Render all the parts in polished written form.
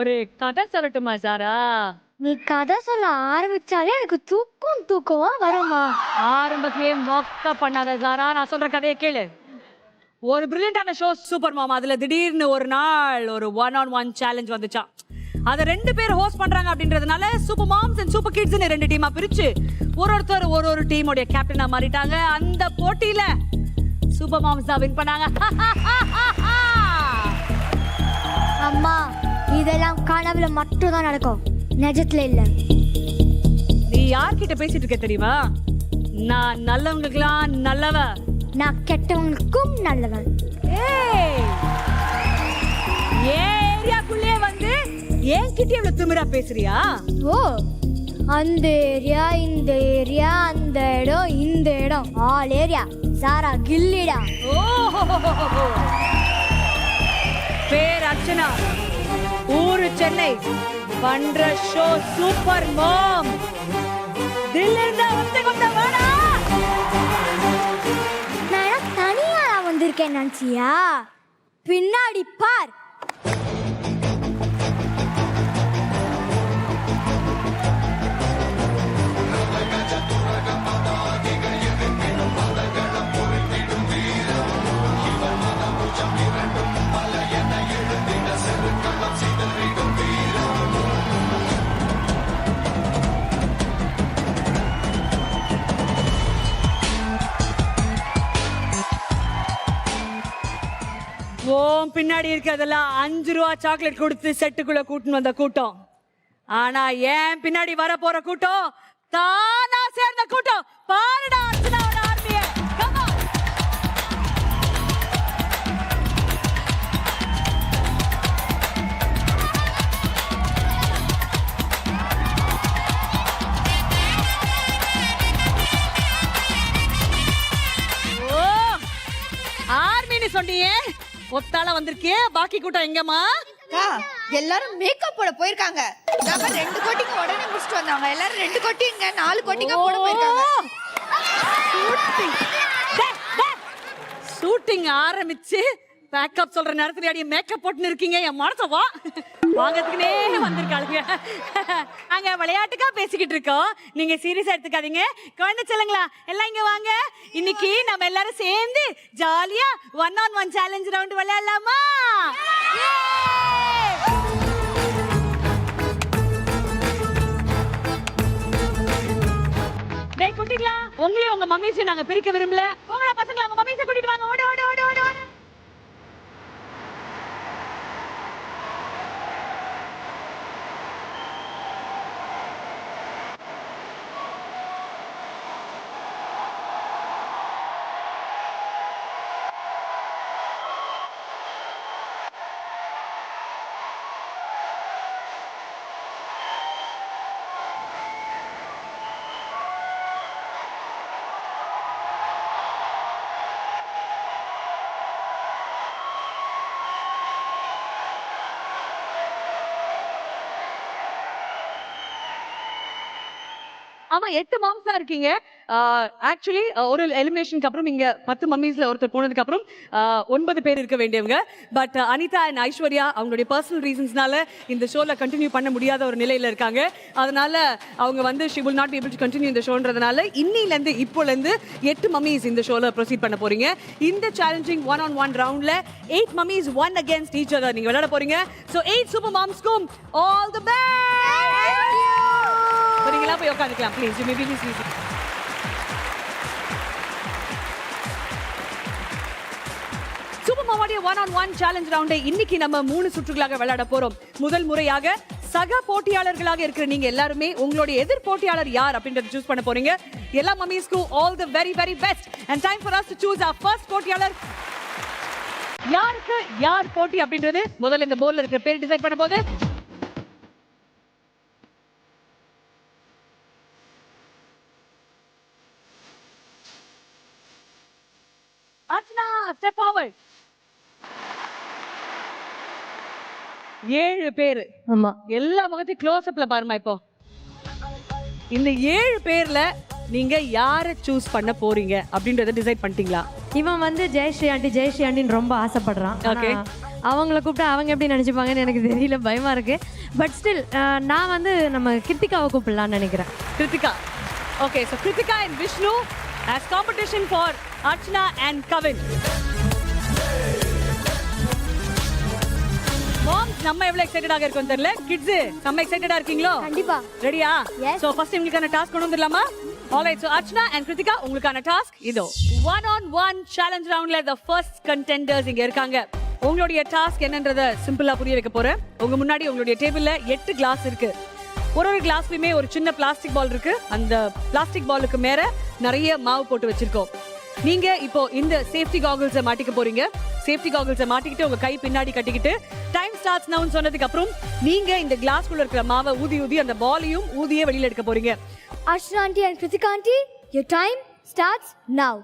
ஒரு கதை சொல்லட்டுமா சாரா? நீ கதை சொல்ல ஆரம்பிச்சாலே எனக்கு தூக்கமா வருமா? ஆரம்பத்திலேயே மொக்க பண்ணாத சாரா, நான் சொல்ற கதையை கேளு. ஒரு பிரில்லியண்டான ஷோ சூப்பர் மாமா. அதுல திடீர்னு ஒரு நாள் ஒரு 1-on-1 சேலஞ்ச் வந்துச்சாம். அதை 2 பேர் ஹோஸ்ட் பண்றாங்க அப்படின்றதுனால சூப்பர் மாம்ஸ் அண்ட் சூப்பர் கிட்ஸ்னு 2 டீமா பிரிச்சு ஒருத்தர் ஒரு டீமோட கேப்டனா மாறிட்டாங்க. அந்த போட்டியில சூப்பர் மாம்ஸ் தான் வின் பண்ணாங்க. அம்மா, இதெல்லாம் கனவுல மட்டும் தான் நடக்கும், நிஜத்துல இல்ல. நீ யார்கிட்ட பேசிட்டு இருக்க தெரியுமா? நான் நல்லவங்களுக்கெல்லாம் நல்லவ, நான் கெட்டவங்களுக்கும் நல்லவன். ஏய், என் ஏரியாக்குள்ளே வந்து என்கிட்ட இவ்வளவு திமிரா பேசுறியா? ஓ, அந்த ஏரியா இந்த ஏரியா அந்த இடம் இந்த இடம் ஆல் ஏரியா சாரா கில்லிடா. ஓ, பேர் அர்ச்சனா, ஊரு சென்னை, பண்ற ஷோ சூப்பர் மாம். தில் இருந்தா ஒத்த கொண்ட வாடா. நான் தனியா வந்திருக்கேன் நினைச்சியா? பின்னாடி பார். ஓம் பின்னாடி இருக்கிறதெல்லாம் 5 ரூபா சாக்லேட் கொடுத்து செட்டுக்குள்ள கூட்டின்னு வந்த கூட்டம். ஆனா ஏன் பின்னாடி வர போற கூட்டம் தானா சேர்ந்த கூட்டம். பாருடா அர்ச்சனாவோட ஆர்மிய. Come on. ஓ, ஆர்மின்னு சொன்னியே, ஒத்தால வந்திருக்கே. பாக்கி கூட்டம் எங்கம்மா? எல்லாரும் மேக்கப் போட போயிருக்காங்க. நம்ம 2 கோட்டிங்க உடனே முடிச்சிட்டு வந்தாங்க. எல்லாரும் 2 கோட்டிங்க 4 கோட்டிங்க போட போயிருக்காங்க. ஷூட்டிங் ஆரம்பிச்சு பேக்கப் சொல்ற நேரத்துல அடியே மேக்கப் போட்டுன்னு இருக்கீங்க. என் மனச வாங்கறதுக்குனே வந்திருக்காளுங்க. அங்க விளையாட்டுக்கா பேசிக்கிட்டு இருக்கோம், நீங்க சீரியஸா எடுத்துக்காதீங்க. குழந்தை செல்லுங்களா, எல்லாம் இங்க வாங்க. இன்னைக்கு நம்ம எல்லாரும் சேர்ந்து ஜாலியா 1-on-1 சேலஞ்ச் ரவுண்ட் விளையாடலாமா? டேய் குட்டிங்களா, உங்களையும் உங்க மம்மிஸையும் நாங்க பிரிக்க விரும்பல. உங்கள பசங்களா, உங்க மம்மிஸை கூட்டிட்டு வாங்க. ஓடு ஓடு ஓடு ஓடு ஓடு. ஆமா, 8 மாம்ஸ் தான் இருக்கீங்க. ஆக்சுவலி ஒரு எலிமினேஷனுக்கு அப்புறம் இங்க 10 மம்மிஸ்ல ஒருத்தர் போனதுக்கு அப்புறம் 9 பேர் இருக்க வேண்டியவங்க. பட் அனிதா அண்ட் ஐஸ்வர்யா அவங்களுடைய பர்சனல் ரீசன்ஸ்னால இந்த ஷோல கண்டினியூ பண்ண முடியாத ஒரு நிலையில இருக்காங்க. அதனால அவங்க வந்து she will not be able to continue இந்த ஷோன்றதுனால இன்னில இருந்து இப்போல இருந்து 8 மம்மிஸ் இந்த ஷோல ப்ரோசீட் பண்ண போறீங்க. இந்த சேலஞ்சிங் 1-on-1 ரவுண்ட்ல 8 mummies one against each other நீங்க விளையாட போறீங்க. சோ 8 சூப்பர் மாம்ஸ்க்கும் ஆல் தி பெஸ்ட். நீங்களா போய் உட்காந்துக்கலாம் please. You may be please. Super மாமாவுடைய 1-on-1 சேலஞ்ச் ரவுண்டை இன்னைக்கு நம்ம 3 சுற்றுகளாக விளையாட போறோம். முதல் முறையாக சக போட்டியாளர்களாக இருக்கிற நீங்க எல்லாருமே உங்களுடைய எதிர் போட்டியாளர் யார் அப்படின்றத சூஸ் பண்ண போறீங்க. எல்லா மம்மிஸ்க்கும் all the very very best and time for us to choose our first போட்டியாளர். யாருக்கு யார் போட்டி அப்படின்றது முதல்ல இந்த போர்டுல இருக்கிற பேர் டிசைட் பண்ண போது. Archana, step forward. 7 பேரு. ஆமா, எல்லா முகத்தையும் க்ளோஸ் அப்ல பாருமா. இப்போ இந்த 7 பேர்ல நீங்க யாரை சூஸ் பண்ண போறீங்க அப்படின்றத டிசைட் பண்ணிட்டீங்களா? இவன் வந்து ஜெயஸ்ரீ ஆண்டி ஜெயஸ்ரீ ஆண்டின்னு ரொம்ப ஆசைப்படுறான். Okay. அவங்கள கூப்பிட்டு அவங்க எப்படி நினச்சிப்பாங்கன்னு எனக்கு தெரியல, பயமாக இருக்குது. பட் ஸ்டில் நான் வந்து நம்ம கிருத்திகாவை கூப்பிடலான்னு நினைக்கிறேன். Krithika. Okay, so Krithika and Vishnu as competition for Archana and Kavin. Moms, நம்ம எவ்வளவு எக்ஸைட்டடாக இருக்கோம் தெரியல. கிட்ஸ் நம்ம எக்ஸைட்டடா இருக்கீங்களோ? கண்டிப்பா. ரெடியா? Yes. சோ ஃபர்ஸ்ட் உங்களுக்கான டாஸ்க் கொண்டு வந்துடலாமா? Alright, so Archana and Kritika உங்களுக்கான டாஸ்க் இதோ. 1-on-1 challenge roundல the first contenders இங்க இருக்காங்க. உங்களுடைய டாஸ்க் என்னன்றத சிம்பிளா புரிய வைக்க போறேன். உங்க முன்னாடி உங்களுடைய டேபிள்ல 8 கிளாஸ் இருக்கு. ஒரு கிளாஸ்லயுமே ஒரு சின்ன பிளாஸ்டிக் பால் இருக்கு. அந்த பிளாஸ்டிக் பாலுக்கு மேல நிறைய மாவு போட்டு வச்சிருக்கோம். நீங்க இப்போ இந்த சேஃப்டி காகிள்ஸை மாட்டிக்க போறீங்க. சேஃப்டி காகிள்ஸை மாட்டிக்கிட்டு உங்க கை பின்னாடி கட்டிக்கிட்டு டைம் ஸ்டார்ட்ஸ் நவுன்னு சொன்னதுக்கு அப்புறம் நீங்க இந்த கிளாஸ்க்குள்ள இருக்கிற மாவை ஊதி அந்த பாலையும் ஊதியே வெளியில எடுக்க போறீங்க. Archana aunty and Kritika aunty, your time starts now.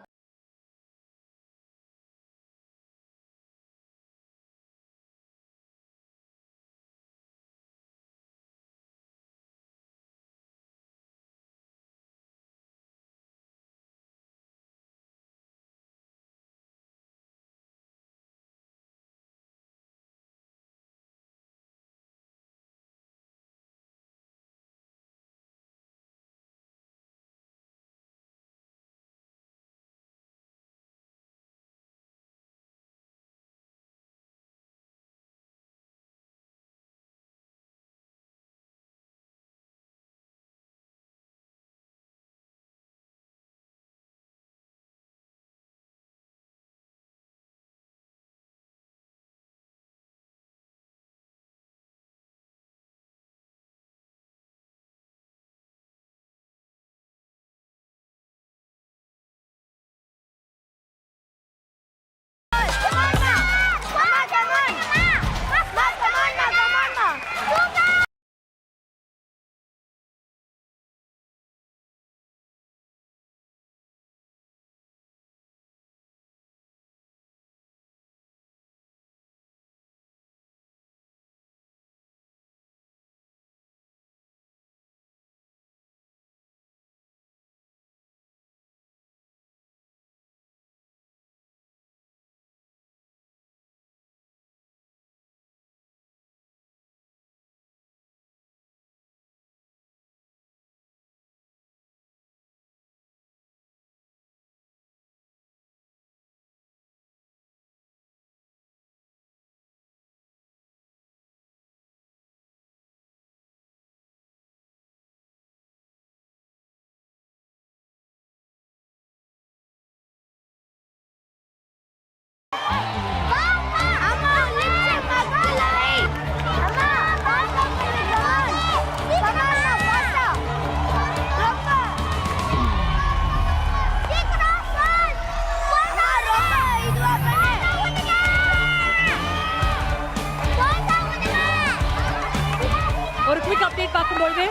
ஒரு குவிக் அப்டேட் பார்க்கும்போது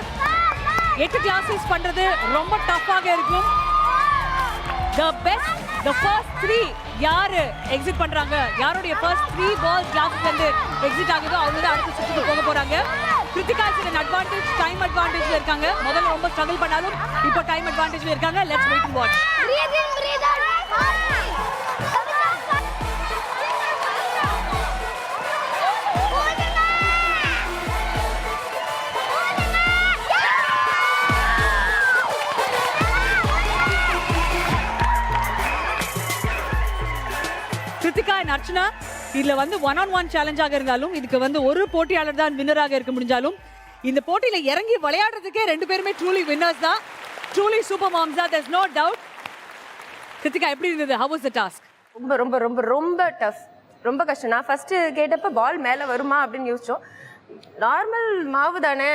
8 கிளாஸஸ் பண்றது ரொம்ப டஃப்பாக இருக்கும். the first 3 யாரு எக்ஸிட் பண்றாங்க, யாருடைய first 3 பால்ஸ் கிளாஸஸ்ல இருந்து எக்ஸிட் ஆகுதோ அவங்க தான் அடுத்த சுற்றுக்கு போக போறாங்க. கிருத்திகா இஸ் அட்வான்டேஜ், டைம் அட்வான்டேஜ்ல இருக்காங்க. முதல்ல ரொம்ப ஸ்ட்ரகிள் பண்ணாலும் இப்போ டைம் அட்வான்டேஜ்ல இருக்காங்க. Let's wait and watch. Krithika and Archana இதுல வந்து 1-on-1 சேலஞ்சாக இருந்தாலும் இதுக்கு வந்து ஒரு போட்டியாளர் தான் வின்னராக இருக்க முடிஞ்சாலும் இந்த போட்டியில இறங்கி விளையாடுறதுக்கே 2 பேருமே ட்ரூலி வின்னர்ஸ் தான். ட்ரூலி சூப்பர் மாம்ஸ் தான், there's no doubt. கிருத்திகா எப்படி இருந்தது? how was the task? ரொம்ப ரொம்ப ரொம்ப ரொம்ப டஃப், ரொம்ப கஷ்டம். நான் ஃபர்ஸ்ட் கேட்டப்ப பால் மேலே வருமா அப்படின்னு யோசிச்சோம். நார்மல் மாவு தானே,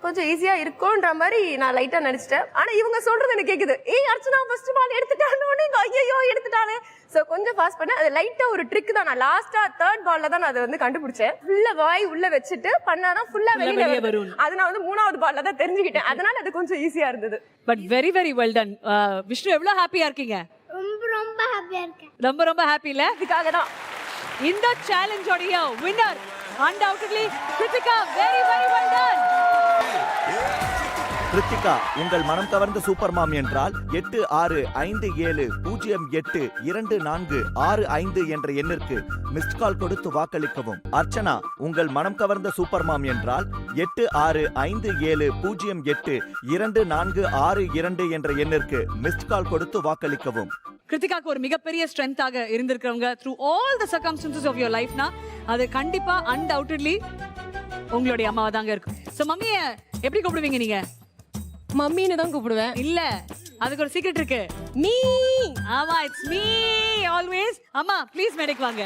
கொஞ்சம் ஈஸியா இருக்கும்ன்ற மாதிரி நான் லைட்டா நினைச்சிட்டேன். ஆனா இவங்க சொல்றது எனக்கு கேக்குது, ஏய் அர்ச்சனா ஃபர்ஸ்ட் பால் எடுத்துட்டானே, ஐயோ எடுத்துட்டானே. ஸோ கொஞ்சம் ஃபாஸ்ட் பண்ணேன். அது லைட்டா ஒரு ட்ரிக் தான். நான் லாஸ்டா 3rd பால்ல தான் நான் அதை வந்து கண்டுபிடிச்சேன். ஃபுல்லா வாய் உள்ள வச்சுட்டு பண்ணாதான் ஃபுல்லா வெளியில வரும். அது நான் வந்து 3வது பால்ல தான் தெரிஞ்சுக்கிட்டேன். அதனால அது கொஞ்சம் ஈஸியா இருந்தது. But very very well ton. Vishnu எவ்வளவு ஹாப்பியா இருக்கீங்க? ரொம்ப ஹாப்பியா இருக்கேன். ரொம்ப ஹாப்பி இல்ல? இதுக்காக தான் இந்த சேலஞ்சோடைய winner undoubtedly Kritika. Very well done. Kritika உங்கள் மனம் கவர்ந்த சூப்பர் மாம் என்றால் 8657082465 என்ற எண்ணிற்கு மிஸ்ட் கால் கொடுத்து வாக்களிக்கவும். அர்ச்சனா உங்கள் மனம் கவர்ந்த சூப்பர் மாம் என்றால் 8657082462 என்ற எண்ணிற்கு மிஸ்ட் கால் கொடுத்து வாக்களிக்கவும். கிருத்திகாக்கு ஒரு மிகப்பெரிய ஸ்ட்ரென்த்தாக இருந்திருக்கிறவங்க through all the circumstances of your லைஃப்னா அது கண்டிப்பா அன்டவுட்டட்லி உங்களுடைய அம்மாவா தாங்க இருக்கும். சோ மம்மிய எப்படி கூப்பிடுவீங்க நீங்க? மம்மின்னு தான் கூப்பிடுவேன். இல்ல, அதுக்கு ஒரு சீக்ரெட் இருக்கு. மீ. ஆமா, இட்ஸ் மீ ஆல்வேஸ். அம்மா ப்ளீஸ் மேடைக்கு வாங்க.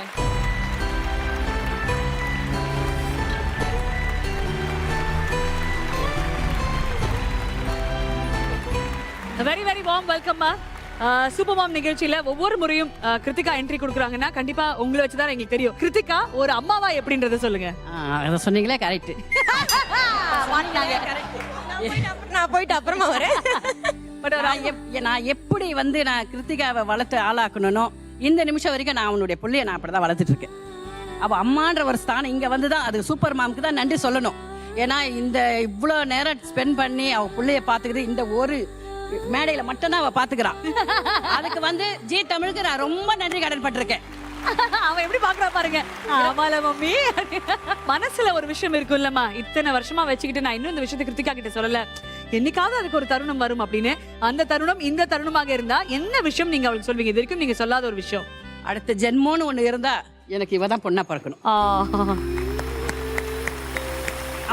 Very very warm welcome. Super mom நிகழ்ச்சியில ஒவ்வொரு முறையும் கிருத்திகா என்ட்ரி கொடுக்குறாங்கன்னா கண்டிப்பா உங்களை வச்சுதான் எங்களுக்கு தெரியும். கிருத்திகா ஒரு அம்மாவா எப்படின்றத சொல்லுங்க. அதை சொன்னீங்களே கரெக்ட். நான் போயிட்டு அப்புறமா வரேன். பட் நான் எப்படி வந்து நான் கிருத்திகாவை வளர்த்து ஆளாக்கணும் இந்த நிமிஷம் வரைக்கும் நான் அவனுடைய பிள்ளைய நான் அப்படிதான் வளர்த்துட்டு இருக்கேன். அவள் அம்மான்ற ஒரு ஸ்தானம் இங்கே வந்து தான் அது சூப்பர் மாமுக்கு தான் நன்றி சொல்லணும். ஏன்னா இந்த இவ்வளோ நேரம் ஸ்பெண்ட் பண்ணி அவள் பிள்ளைய பார்த்துக்கிது இந்த ஒரு மேடையில மட்டும்தான் அவ பாத்துக்கிறான். அதுக்கு வந்து ஜி தமிழுக்கு நான் ரொம்ப நன்றி கடன் பட்டிருக்கேன். அவன் எப்படி பாக்குறா பாருங்க. ஆமால மம்மி, மனசுல ஒரு விஷயம் இருக்கும் இல்லம்மா, இத்தனை வருஷமா வச்சுக்கிட்டு நான் இன்னும் இந்த விஷயத்தை கிருத்திகா கிட்ட சொல்லல, என்னைக்காவது அதுக்கு ஒரு தருணம் வரும் அப்படின்னு. அந்த தருணம் இந்த தருணமாக இருந்தா என்ன விஷயம் நீங்க அவளுக்கு சொல்வீங்க? இது வரைக்கும் நீங்க சொல்லாத ஒரு விஷயம். அடுத்த ஜென்மோன்னு ஒண்ணு இருந்தா எனக்கு இவ தான் பொண்ணா பிறக்கணும்.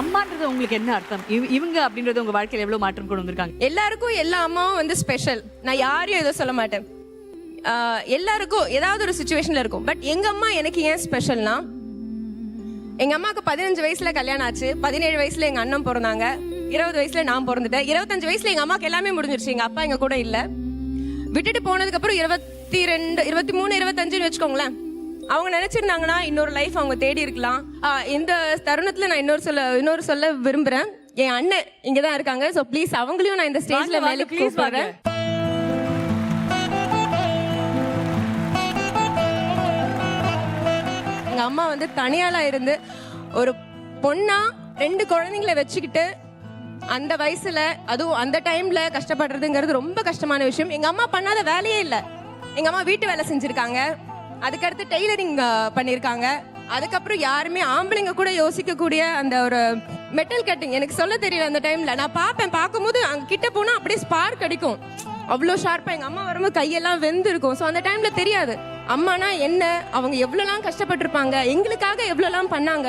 அம்மான்றது உங்களுக்கு என்ன அர்த்தம்? இவங்க அப்படின்றது உங்க வாழ்க்கையில எவ்வளவு மாற்றம் கொண்டு வந்திருக்காங்க? எல்லாருக்கும் எல்லா அம்மாவும் வந்து ஸ்பெஷல். நான் யாரையும் எதுவும் சொல்ல மாட்டேன். எல்லாருக்கும் ஏதாவது ஒரு சுச்சுவேஷன்ல இருக்கும். பட் எங்க அம்மா எனக்கு ஏன் ஸ்பெஷல்னா, எங்க அம்மாவுக்கு 15 வயசுல கல்யாணம் ஆச்சு, 17 வயசுல எங்க அண்ணன் பிறந்தாங்க, 20 வயசுல நான் பிறந்துட்டேன், 25 வயசுல எங்க அம்மாவுக்கு எல்லாமே முடிஞ்சிருச்சு. எங்க அப்பா எங்க கூட இல்ல, விட்டுட்டு போனதுக்கு அப்புறம் 22, 23, 25 வச்சுக்கோங்களேன். அவங்க நினைச்சிருந்தாங்கன்னா இன்னொரு லைஃப் அவங்க தேடி இருக்கலாம். இந்த தருணத்துல நான் இன்னொரு சொல்ல விரும்புறேன். என் அண்ணன் இங்கதான் இருக்காங்க. சோ ப்ளீஸ் அவங்களையும் நான் இந்த ஸ்டேஜ்ல மேலே கூப்பிடுறேன். எங்க அம்மா வந்து தனியாளா இருந்து ஒரு பொண்ணா 2 குழந்தைங்களை வச்சுக்கிட்டு அந்த வயசுல அதுவும் அந்த டைம்ல கஷ்டப்படுறதுங்கிறது ரொம்ப கஷ்டமான விஷயம். எங்க அம்மா பண்ணாத வேலையே இல்லை. எங்க அம்மா வீட்டு வேலை செஞ்சிருக்காங்க, அதுக்கடுத்து டெய்லரிங் பண்ணியிருக்காங்க, அதுக்கப்புறம் யாருமே ஆம்பளைங்க கூட யோசிக்கக்கூடிய அந்த ஒரு மெட்டல் கட்டிங் எனக்கு சொல்ல தெரியல. அந்த டைம்ல நான் பார்க்கும்போது அங்க கிட்ட போனா அப்படியே ஸ்பார்க் அடிக்கும், அவ்வளோ ஷார்ப்பா. எங்க அம்மா வரும்போது கையெல்லாம் வெந்து இருக்கும். ஸோ அந்த டைம்ல தெரியாது அம்மானா என்ன, அவங்க எவ்வளோலாம் கஷ்டப்பட்டிருப்பாங்க, எங்களுக்காக எவ்வளோலாம் பண்ணாங்க,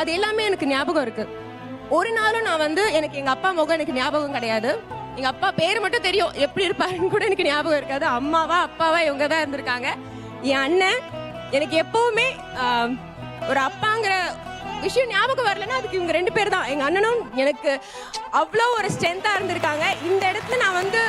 அது எல்லாமே எனக்கு ஞாபகம் இருக்கு. ஒரு நாளும் நான் வந்து எனக்கு எங்க அப்பா முகம் எனக்கு ஞாபகம் கிடையாது. எங்க அப்பா பேர் மட்டும் தெரியும், எப்படி இருப்பாருன்னு கூட எனக்கு ஞாபகம் இருக்காது. அம்மாவா அப்பாவா இவங்க தான் இருந்திருக்காங்க. என் அண்ணன் எனக்கு எப்பவுமே ஒரு அப்பாங்கிற விஷயம் ஞாபகம் வரலன்னா அதுக்கு இவங்க 2 பேர் தான். எங்க அண்ணனும் எனக்கு அவ்வளோ ஒரு ஸ்ட்ரென்த்தா இருந்திருக்காங்க. இந்த இடத்துல நான் வந்து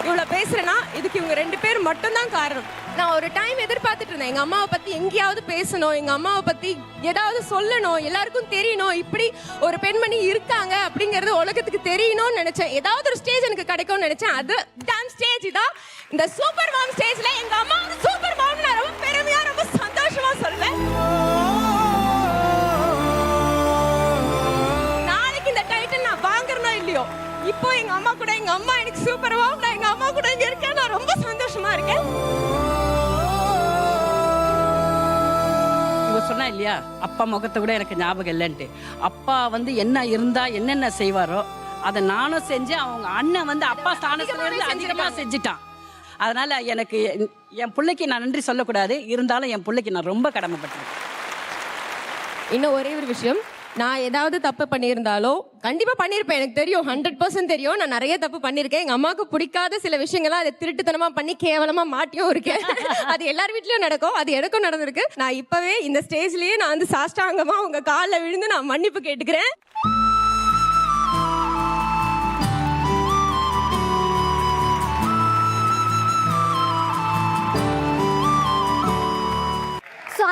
இவ்வளோ பேசுறேன்னா இதுக்கு இவங்க 2 பேர் மட்டும்தான் காரணம். நான் ஒரு டைம் எதிர்பார்த்துட்டு இருந்தேன், எங்க அம்மாவை பத்தி எங்கேயாவது பேசணும், எங்க அம்மாவை பத்தி ஏதாவது சொல்லணும், எல்லாருக்கும் தெரியணும், இப்படி ஒரு பெண்மணி இருக்காங்க அப்படிங்கறது உலகத்துக்கு தெரியணும்னு நினைச்சேன். ஏதாவது ஒரு ஸ்டேஜ் எனக்கு கிடைக்கும்னு நினைச்சேன். அது டான்ஸ் ஸ்டேஜ் தான். இந்த சூப்பர் மாம் ஸ்டேஜ்ல எங்க அம்மா ஒரு சூப்பர் மாம் நான் ரொம்ப பெருமையா ரொம்ப சந்தோஷமா சொல்றேன். நாளைக்கு இந்த டைட்டில் நான் வாங்குறேனோ இல்லையோ, இப்போ எங்க அம்மா கூட எங்க அம்மா எனக்கு சூப்பர் மாம், நான் எங்க அம்மா கூட இங்க இருக்கேன், நான் ரொம்ப சந்தோஷமா இருக்கேன். சொன்னா இல்லையா அப்பா முகத்தை கூட எனக்கு ஞாபகம் இல்லைன்ட்டு. அப்பா வந்து என்ன இருந்தா என்னென்ன செய்வாரோ அதை நானும் செஞ்சு அவங்க அண்ணன் வந்து அப்பா ஸ்தானத்துல இருந்து அதிகமா செஞ்சுட்டான். அதனால எனக்கு என் பிள்ளைக்கு நான் நன்றி சொல்லக்கூடாது, இருந்தாலும் என் பிள்ளைக்கு நான் ரொம்ப கடமைப்பட்டேன். இன்னும் ஒரே ஒரு விஷயம், நான் ஏதாவது தப்பு பண்ணியிருந்தாலோ கண்டிப்பா பண்ணியிருப்பேன், எனக்கு தெரியும், 100% தெரியும். நான் நிறைய தப்பு பண்ணியிருக்கேன். எங்க அம்மாவுக்கு பிடிக்காத சில விஷயங்கள்லாம் அதை திருட்டுத்தனமா பண்ணி கேவலமா மாட்டியும் இருக்கேன். அது எல்லார் வீட்லயும் நடக்கும், அது எனக்கும் நடந்திருக்கு. நான் இப்பவே இந்த ஸ்டேஜ்லயே நான் வந்து சாஷ்டாங்கமா உங்க காலில் விழுந்து நான் மன்னிப்பு கேட்டுக்கிறேன்.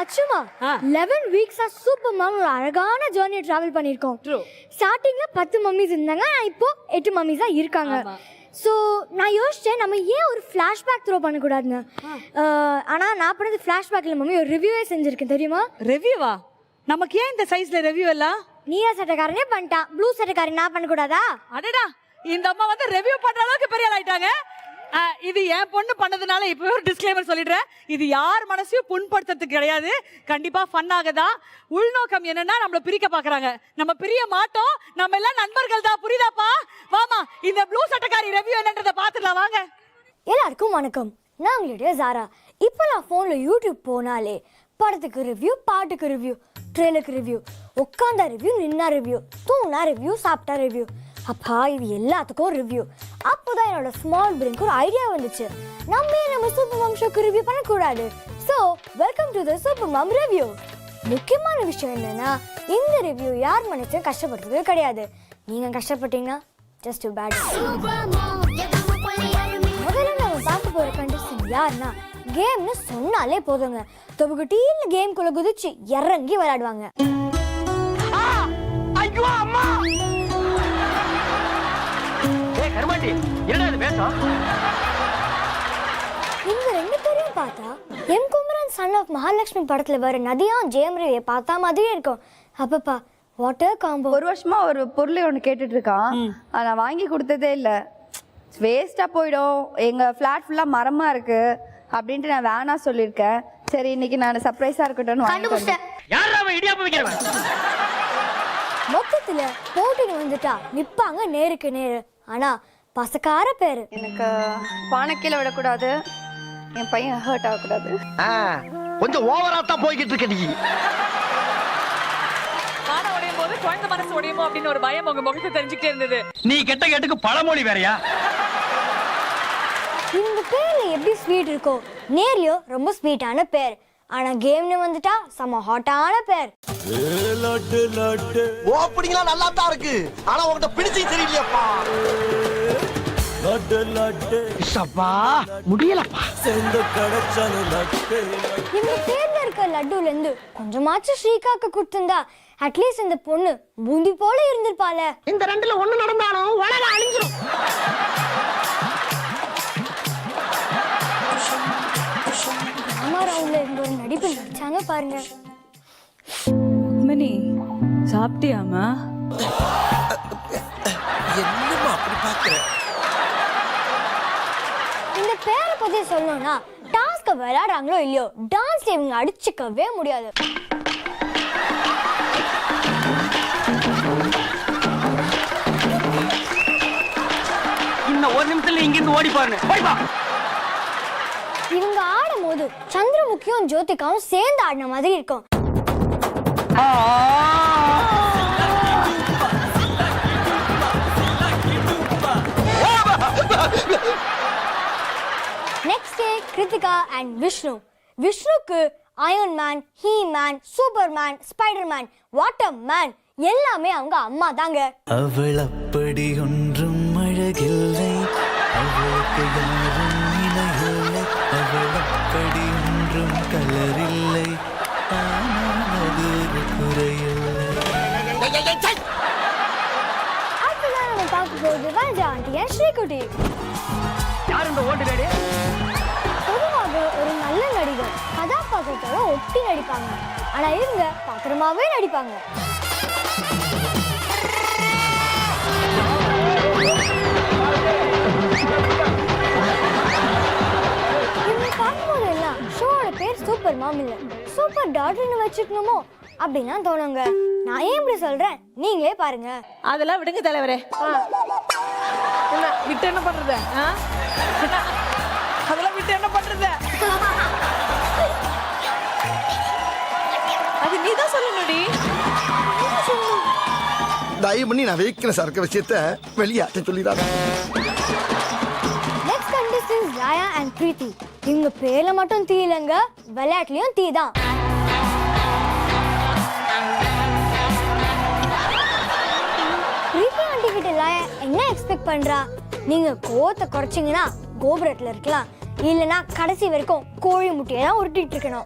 அச்சுமா 11 weeks சூப்பர் மாம் ஒரு அழகான ஜர்னியை டிராவல் பண்ணியிருக்கோம். ஸ்டார்டிங்ல 10 மம்மிஸ் இருந்தாங்க, இப்போ 8 மம்மிஸ் தான் இருக்காங்க. ஸோ நான் யோசிச்சேன் நம்ம ஏன் ஒரு ஃப்ளாஷ்பேக் த்ரோ பண்ணக்கூடாதுங்க. ஆனால் நான் பண்ணது ஃப்ளாஷ்பேக்கில் மம்மி ஒரு ரிவ்யூவே செஞ்சுருக்கேன் தெரியுமா? ரிவ்யூவா? நமக்கு ஏன் இந்த சைஸ்ல ரிவ்யூ எல்லாம்? நீல சட்டைக்காரனே பண்ணிட்டான், ப்ளூ சட்டைக்காரன் நான் பண்ணக்கூடாதா? அடடா, இந்த அம்மா வந்து ரிவ்யூ பண்ற அளவுக்கு பெரிய ஆள் ஆயிட்டாங்க. இது என் பொண்ணு பண்ணதுனால இப்போ ஒரு டிஸ்க்ளைமர் சொல்லிடுறேன். இது யார் மனசையும் புண்படுத்துறதுக்கு கிடையாது. கண்டிப்பா ஃபன்னாக தான். உள்நோக்கம் என்னன்னா நம்மள பிரிக்க பாக்குறாங்க. நம்ம பிரிய மாட்டோம். நம்ம எல்லாம் நண்பர்கள் தான். புரியுதாப்பா? வாமா இந்த ப்ளூ சட்டக்காரி ரிவ்யூ என்னன்றதை பாத்துடலாம் வாங்க. எல்லாருக்கும் வணக்கம். நான் உங்களுடைய ஜாரா. இப்போ நான் ஃபோனில் யூடியூப் போனாலே படத்துக்கு ரிவ்யூ, பாட்டுக்கு ரிவ்யூ, ட்ரெயிலருக்கு ரிவ்யூ, உட்காந்தா ரிவ்யூ, நின்னா ரிவ்யூ, தூங்கினா ரிவ்யூ, சாப்பிட்டா ரிவ்யூ, அப்பா இது எல்லாத்துக்கும் ரிவ்யூ. அப்போதான் என்னோட ஸ்மால் பிரெயினுக்கு ஒரு ஐடியா வந்துச்சு, நம்ம சூப்பர் மாம் ஷோக்கு ரிவ்யூ பண்ணக்கூடாது. So welcome to the super mom review. முக்கியமான விஷயம் என்னன்னா, இந்த ரிவ்யூ யார் மனசையும் கஷ்டப்படுறது கிடையாது. நீங்க கஷ்டப்பட்டீங்கன்னா ஜஸ்ட் பேட். முதல்ல நம்ம பார்க்க போற கண்டஸ்டன்ட் யாருன்னா, கேம்னு சொன்னாலே போதுங்க, தொகுக்கு டீல்ல கேம்குள்ள குதிச்சு இறங்கி விளையாடுவாங்க. ஐயோ அம்மா, ஏய் கருமாட்டி என்னடா இது பேசம்? இவங்க ரெண்டு பேரையும் பார்த்தா M Kumaran son of Mahalakshmi படத்துல வர நதியா ஜெயம் ரவியை பார்த்தா மாதிரியே இருக்கும். அப்பப்பா வாட்டர் காம்போ. ஒரு வருஷமா ஒரு பொருளை ஒன்று கேட்டுட்டு இருக்கான். நான் வாங்கி கொடுத்ததே இல்லை. வேஸ்டா போயிடும், எங்க ஃபிளாட் ஃபுல்லா மரமா இருக்கு அப்படின்ட்டு நான் வேணா சொல்லியிருக்கேன். சரி இன்னைக்கு நான் சர்ப்ரைஸா இருக்கட்டும்னு வாங்கிட்டேன். யாரா அவன் இடியாப்பம் வைக்கிறவன்? மொத்தத்துல போட்டின்னு வந்துட்டா நிப்பாங்க நேருக்கு நேரு. ஆனா பசக்கார பேரு. எனக்கு பானை கீழே விடக்கூடாது, என் பையன் ஹர்ட் ஆகக்கூடாது. கொஞ்சம் ஓவரா தான் போய்கிட்டு இருக்க நீ. பானை உடையும் போது குழந்தை மனசு உடையுமோ அப்படின்னு ஒரு பயம் உங்க முகத்தை தெரிஞ்சுக்கிட்டே இருந்தது. நீ கெட்ட கேட்டுக்கு பழமொழி வேறயா? இவங்க பேர்ல எப்படி ஸ்வீட் இருக்கோ, நேர்லயோ ரொம்ப ஸ்வீட்டான பேர். ஆனா கேம்னு வந்துட்டா செம ஹாட்டான பேர். ஓப்பனிங்லாம் நல்லா தான் இருக்கு, ஆனா உன்கிட்ட பிடிச்சி சரியில்லையாப்பா. சப்பா முடியலப்பா. இவங்க பேர்ல இருக்க லட்டுல இருந்து கொஞ்சமாச்சும் ஸ்ரீகாக்கு கொடுத்திருந்தா அட்லீஸ்ட் இந்த பொண்ணு பூந்தி போல இருந்திருப்பாள. இந்த ரெண்டுல ஒண்ணு நடந்தாலும் உலக அழிஞ்சிரும். ராமாராவுல இங்க ஒரு நடிப்பு நடிச்சாங்க பாருங்க. மணி சாப்பிட்டியாமா? என்னமா அப்படி பாக்குற? இந்த பேரை பத்தி சொல்லணும்னா, டாஸ்க் விளையாடுறாங்களோ இல்லையோ டான்ஸ் இவங்க அடிச்சுக்கவே முடியாது. இன்னும் ஒரு நிமிஷத்துல இங்க இருந்து ஓடி பாருங்க. போய் வா. இவங்க ஆடும் போது சந்திரமுகியும் ஜோதிகாவும் சேர்ந்து ஆடின மாதிரி இருக்கும். Next day Kritika and Vishnu. விஷ்ணுக்கு Iron Man, He Man, Superman, Spider Man, water man எல்லாமே அவங்க அம்மா தாங்க. அவள் அப்படி ஒன்றும் அழகில்லை, அவளுக்கு யாரும் இணையில்லை, அவள் அப்படி ஒன்றும் கலரில்லை, ஆனால் அது ஒரு குறையில்லை. அடுத்ததான் நம்ம பார்க்க போகுது வனஜா ஆண்டி அண்ட் ஸ்ரீகுட்டி. யார் இந்த ஓட்டு லேடி? பொதுவாக ஒரு நல்ல நடிகர் கதாபாத்திரத்தோட ஒட்டி நடிப்பாங்க. ஆனா இவங்க பாத்திரமாவே நடிப்பாங்க. இவங்க பார்க்கும்போது எல்லாம் ஷோவோட பேர் சூப்பர் மாம் இல்ல சூப்பர் டாட்டர்னு வச்சுக்கணுமோ அப்படின்னா தோணுங்க. நான் ஏன் இப்படி சொல்றேன் நீங்களே பாருங்க. அதெல்லாம் விடுங்க தலைவரே. விட்டு என்ன பண்றது? அதெல்லாம் விட்டு என்ன பண்றது? அது நீதான் சொல்லணும்டி. தயவு பண்ணி நான் வைக்கிற சரக்கு விஷயத்த வெளியாட்ட சொல்லிடாத. நெக்ஸ்ட் கண்டஸ்டன்ட் ஜாயா அண்ட் பிரீத்தி. இவங்க பேர்ல மட்டும் தீ இல்லைங்க, விளையாட்டுலயும் தீ தான். பிரீத்தி ஆண்டி கிட்ட ஜாயா என்ன எக்ஸ்பெக்ட் பண்றா? நீங்க கோவத்தை குறைச்சிங்கன்னா கோபுரத்துல இருக்கலாம், இல்லனா கடைசி வரைக்கும் கோழி முட்டையை தான் உருட்டிட்டு இருக்கணும்.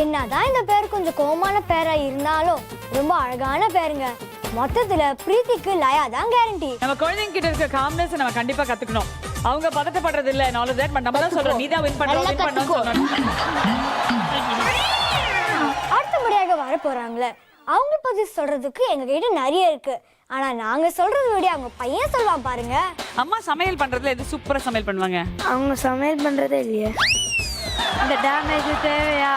என்னதான் இந்த பேர் கொஞ்சம் கோமான பேரா இருந்தாலும் ரொம்ப அழகான பேருங்க. மொத்தத்துல பிரீத்திக்கு லயா தான் கேரண்டி. நம்ம குழந்தைங்க கிட்ட இருக்க காம்னஸ் நம்ம கண்டிப்பா கத்துக்கணும். அவங்க பதட்டப்படுறது இல்ல, நாலேஜ் தட் பட் நம்ம தான் சொல்றோம் நீ தான் வின் பண்ணணும் சொல்லணும். அடுத்தபடியாக வர போறாங்களே அவங்க பத்தி சொல்றதுக்கு எங்க கிட்ட நிறைய இருக்கு. ஆனா நாங்க சொல்றத விட அவங்க பையன் சொல்லுவான் பாருங்க. அம்மா சமையல் பண்றதுல எது சூப்பரா சமையல் பண்ணுவாங்க? அவங்க சமையல் பண்றதே இல்லையே. இந்த டேமேஜ் தேவையா?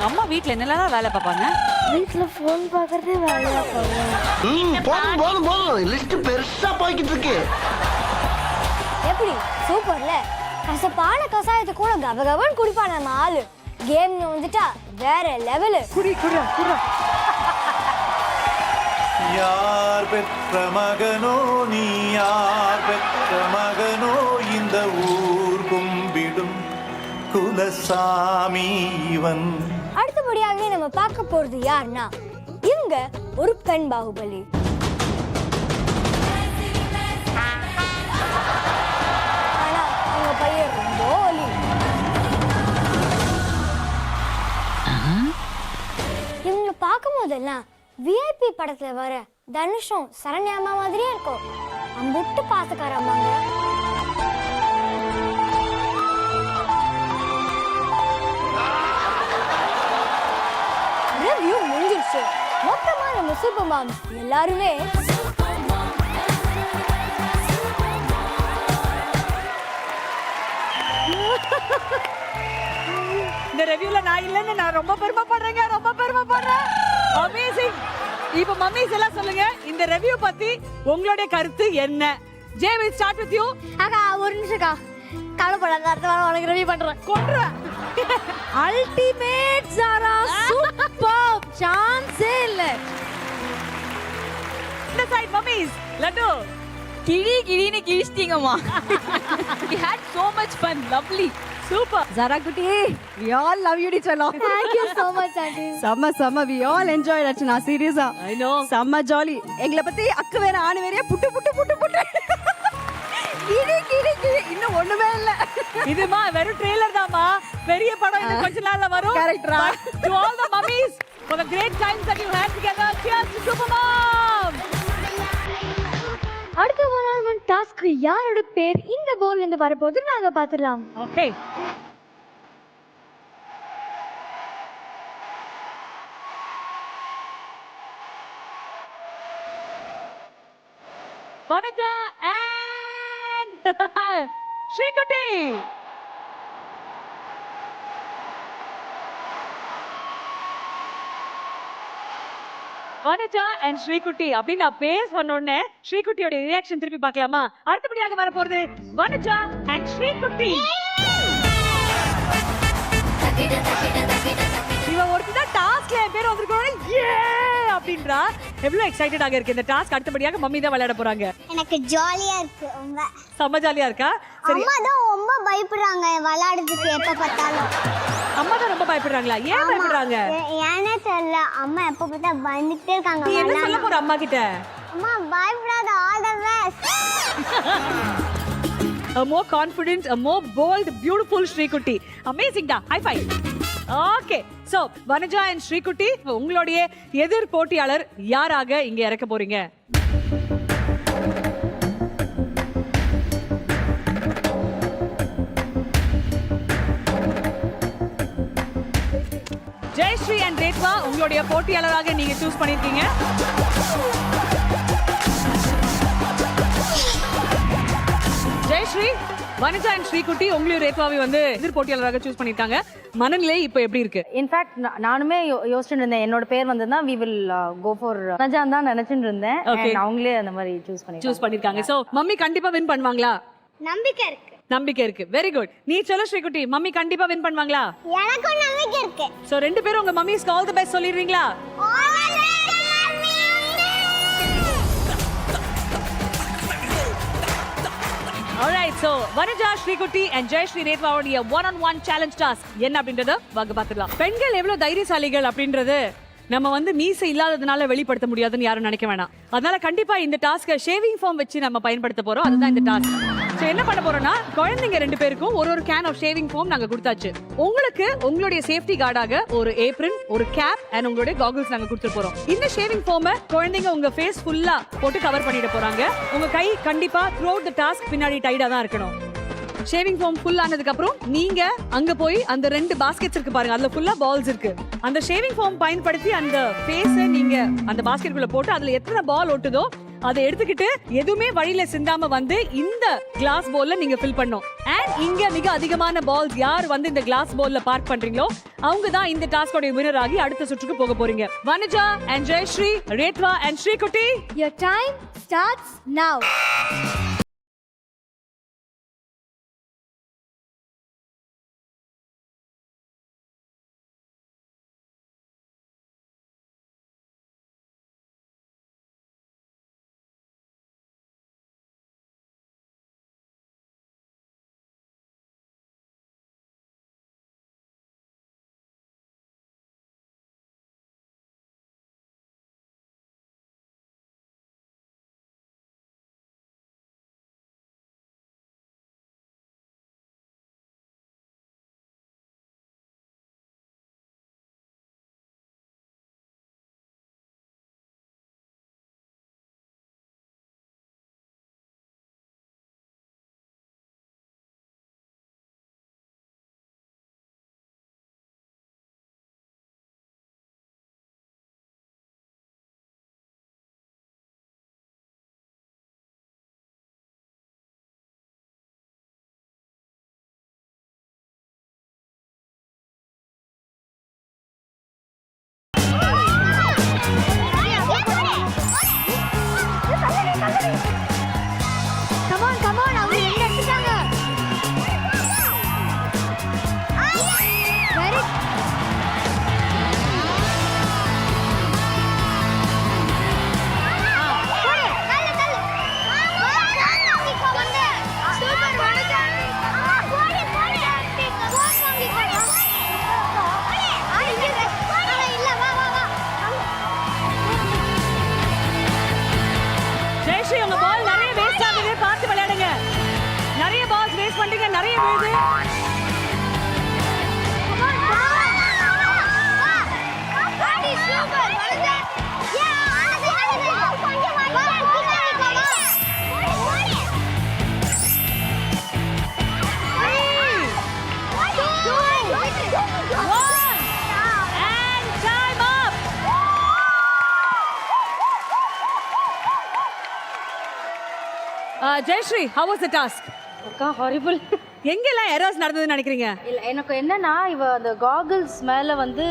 அம்மா வீட்ல என்னெல்லாம் வேலை பார்ப்பாங்க? வீட்டுல போன் பாக்குறதே வேலையா போகும். போதும் லிஸ்ட் பெருசா போய்கிட்டு இருக்கு. எப்படி சூப்பர்ல. கசப்பான கசாயத்தை கூட கபகபன்னு குடிப்பான் நம்ம ஆளு. கேம்னு வந்துட்டா வேற லெவலு. யார் பெற்ற மகனோ நீ யார் பெற்ற மகனோ இந்த ஊர் கும்பிடும் குலசாமி இவன். அடுத்தபடியாக நம்ம பார்க்க போறது யாருன்னா இவங்க ஒரு பெண் பாகுபலி. ஆனா அவங்க பையன் ரொம்ப ஒலி. இவங்க பார்க்கும் போதெல்லாம் விஐபி படத்துல வர தனுஷும் சரண்யாமா மாதிரியே இருக்கும். அம்புட்டு பாசக்காரம்மாங்க. ரிவ்யூ முடிஞ்சிருச்சு. மொத்தமா நம்ம சூப்பர் மாம்ஸ் எல்லாருமே இந்த ரிவ்யூல நான் இல்லன்னு நான் ரொம்ப பெருமைப்படுறேன். அமேசிங். இப்போ மம்மிஸ் எல்லாம் சொல்லுங்க, இந்த ரிவ்யூ பத்தி உங்களுடைய கருத்து என்ன? J will start with you. அக்கா ஒரு நிமிஷம்க்கா, கவலைப்படாத, அடுத்த வாரம் உனக்கு ரிவ்யூ பண்றேன். கொன்றுவேன். அல்டிமேட் ஜாரா சூப்பர், சான்ஸே இல்ல. இந்த சைடு மம்மிஸ் லட்டு கிழின்னு கிழிச்சிட்டீங்கம்மா. We had so much fun, lovely. Super. Zara குட்டி, we all love you டி செல்லம். Thank you so much aunty. செம்ம we all enjoyed அர்ச்சனா, சீரியஸா. I know. செம்ம ஜாலி. எங்களை பத்தி அக்கு வேற ஆணு வேறையா புட்டு கிழி இன்னும் ஒண்ணுமே இல்ல. இதுமா வெறும் ட்ரெய்லர் தான்மா. பெரிய படம் இன்னும் கொஞ்ச நாள்ல வரும். கரெக்ட்டா? To all the mummies for the great times that you had together. Cheers to Super Mom. அடுத்த ஒரு டாஸ்க் யாரோட பேர் இந்த போர்ல இருந்து வரப்போகுது நாங்க பாத்துடலாம். Okay. Monica and Shrikutti. Vanitha and Sreekutty அப்படின்னு நான் பேர் சொன்ன உடனே ஸ்ரீகுட்டியோட ரியாக்ஷன் திருப்பி பார்க்கலாமா? அடுத்தபடியாக வர போறது வனிதா அண்ட் ஸ்ரீகுட்டி. இவ ஒருத்திதான் டாஸ்க்ல என் பேர் வந்திருக்கோம் ஏ அப்படின்றா. எவ்வளவு எக்ஸைட்டடாக இருக்கு இந்த டாஸ்க். அடுத்தபடியாக மம்மி தான் விளையாட போறாங்க. எனக்கு ஜாலியா இருக்கு. ரொம்ப செம்ம ஜாலியா இருக்கா? சரி, அம்மா தான் ரொம்ப பயப்படுறாங்க விளையாடுறதுக்கு எப்ப பார்த்தாலும். அம்மா தான் ரொம்ப பயப்படுறாங்களா? ஏன் பயப்படுறாங்க? ஏனே தெரியல, அம்மா எப்ப பார்த்தா பயந்துட்டே இருக்காங்க. நீ என்ன சொல்ல போற அம்மா கிட்ட? அம்மா பயப்படாத, all the best. A more confident, a more bold, beautiful Shrikutti. Amazing da. High five. Okay. So, Vanuja and Shrikutti, உங்களுடைய எதிர் போட்டியாளர் யாராக இங்க இறக்க போறீங்க? ஜெயஸ்ரீ அண்ட் ரேத்வா உங்களுடைய போட்டியாளராக நீங்க சூஸ் பண்ணிருக்கீங்க. ஜெயஸ்ரீ, வனிதா அண்ட் ஸ்ரீகுட்டி உங்களையும் ரேத்வாவை வந்து எதிர் போட்டியாளராக சூஸ் பண்ணிருக்காங்க. மனநிலை இப்போ எப்படி இருக்கு? இன்ஃபேக்ட் நானுமே யோசிச்சுட்டு இருந்தேன், என்னோட பேர் வந்ததுன்னா வி வில் கோ ஃபார் நஜான் தான் நினைச்சிட்டு இருந்தேன். அவங்களே அந்த மாதிரி சூஸ் பண்ணிருக்காங்க. சோ மம்மி கண்டிப்பா வின் பண்ணுவாங்களா? நம்பிக்கை இருக்கு. Very good. நீ சொல்லு ஸ்ரீகுட்டி, மம்மி கண்டிப்பா வின் பண்ணுவாங்களா? எனக்கும் நம்பிக்கை இருக்கு. சோ ரெண்டு பேரும் உங்க மம்மிஸ்க்கு ஆல் தி பெஸ்ட் சொல்லிடுறீங்களா? Alright, so Vanuja, Shrikutti and Jayashree Rethvaவுடைய one-on-one challenge task என்ன அப்படின்றத வாங்க பார்த்துடலாம். பெண்கள் எவ்வளவு தைரியசாலிகள் அப்படின்றது நம்ம வந்து மீசை இல்லாததுனால வெளிப்படுத்த முடியாதுன்னு யாரும் நினைக்க வேணாம். அதனால கண்டிப்பா இந்த டாஸ்க்கை ஷேவிங் ஃபார்ம் வச்சு நம்ம பயன்படுத்த போறோம். அதுதான் இந்த டாஸ்க். சோ என்ன பண்ண போறோம்னா, குழந்தைங்க ரெண்டு பேருக்கும் ஒரு கேன் ஆஃப் ஷேவிங் ஃபார்ம் நாங்க கொடுத்தாச்சு. உங்களுக்கு உங்களுடைய சேஃப்டி கார்டாக ஒரு ஏப்ரன், ஒரு கேப் அண்ட் உங்களுடைய காகுல்ஸ் நாங்க கொடுத்துட்டு போறோம். இந்த ஷேவிங் ஃபார்மை குழந்தைங்க உங்க ஃபேஸ் ஃபுல்லா போட்டு கவர் பண்ணிட போறாங்க. உங்க கை கண்டிப்பா த்ரூ அவுட் தி டாஸ்க் பின்னாடி டைட்டா தான் இருக்கணும். ஷேவிங் ஃபார்ம் ஃபுல் ஆனதுக்கு அப்புறம் நீங்க அங்க போய் அந்த ரெண்டு பாஸ்கெட்ஸ் இருக்கு பாருங்க, அதுல ஃபுல்லா பால்ஸ் இருக்கு. அந்த ஷேவிங் ஃபார்ம் பயன்படுத்தி அந்த ஃபேஸை நீங்க அந்த பாஸ்கெட் குள்ள போட்டு அதுல எத்தனை பால் ஒட்டுதோ அதை எடுத்துக்கிட்டு எதுவுமே வழியில சிந்தாம வந்து இந்த கிளாஸ் பால்ல நீங்க ஃபில் பண்ணணும். அண்ட் இங்க மிக அதிகமான பால்ஸ் யார் வந்து இந்த கிளாஸ் பால்ல பார்க் பண்றீங்களோ அவங்க தான் இந்த டாஸ்கோட வினர் ஆகி அடுத்த சுற்றுக்கு போக போறீங்க. Vanaja and Jayashree, ரேத்வா and Sreekutty, Your time starts now. Come on, அவங்க ரெண்டு எடுத்துட்டாங்க. Very ஜெயஸ்ரீ உங்க பால் நிறைய வேஸ்ட் ஆகுது, பார்த்து விளையாடுங்க. நிறைய பால்ஸ் வேஸ்ட் பண்றீங்க, நிறைய விழுது. Jayashree, how was the task? அக்கா ஹாரிபிள். எங்கெல்லாம் எரர்ஸ் நடந்ததுன்னு நினைக்கிறீங்க? இல்ல எனக்கு என்னன்னா இவ அந்த காகிள்ஸ் மேல வந்து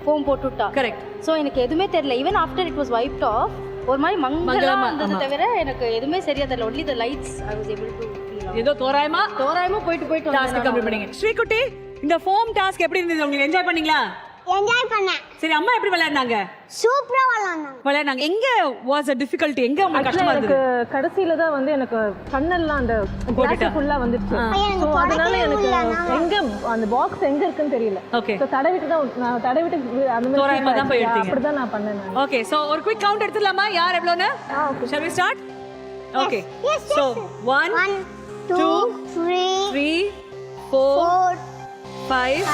ஃபோம் போட்டுட்டா. கரெக்ட். சோ எனக்கு எதுவுமே தெரியல. Even after it was wiped off ஒரு மாதிரி மங்களமா இருந்தது தவிர எனக்கு எதுவுமே சரியா தெரியல. only the lights I was able to feel. ஏதோ தோராயமா போயிட்டு டாஸ்க் கம்ப்ளீட் பண்ணீங்க. ஸ்ரீகுட்டி, இந்த ஃபோம் டாஸ்க் எப்படி இருந்தது உங்களுக்கு? என்ஜாய் பண்ணீங்களா? என்ஜாய் பண்ணேன். சரி, அம்மா எப்படி விளையாடுனாங்க? சூப்பரா விளையாடுனாங்க. எங்க வாஸ் a difficulty? எங்க உங்களுக்கு கஷ்டமா இருந்தது? கடைசில தான் வந்து எனக்கு கண்ணெல்லாம் அந்த கிளாஸ் ஃபுல்லா வந்துச்சு. சோ அதனால எனக்கு எங்க அந்த பாக்ஸ் எங்க இருக்குன்னு தெரியல. ஓகே. சோ தடவிட்டு அந்த மாதிரி தோராயமா தான் போய் எடுத்தீங்க. அப்படி தான் நான் பண்ணேன். ஓகே, சோ ஒரு குயிக் கவுண்ட் எடுத்துலாமா? யார் எவ்வளவுன்னு? Shall we start? Okay. So 1 2 3 4 5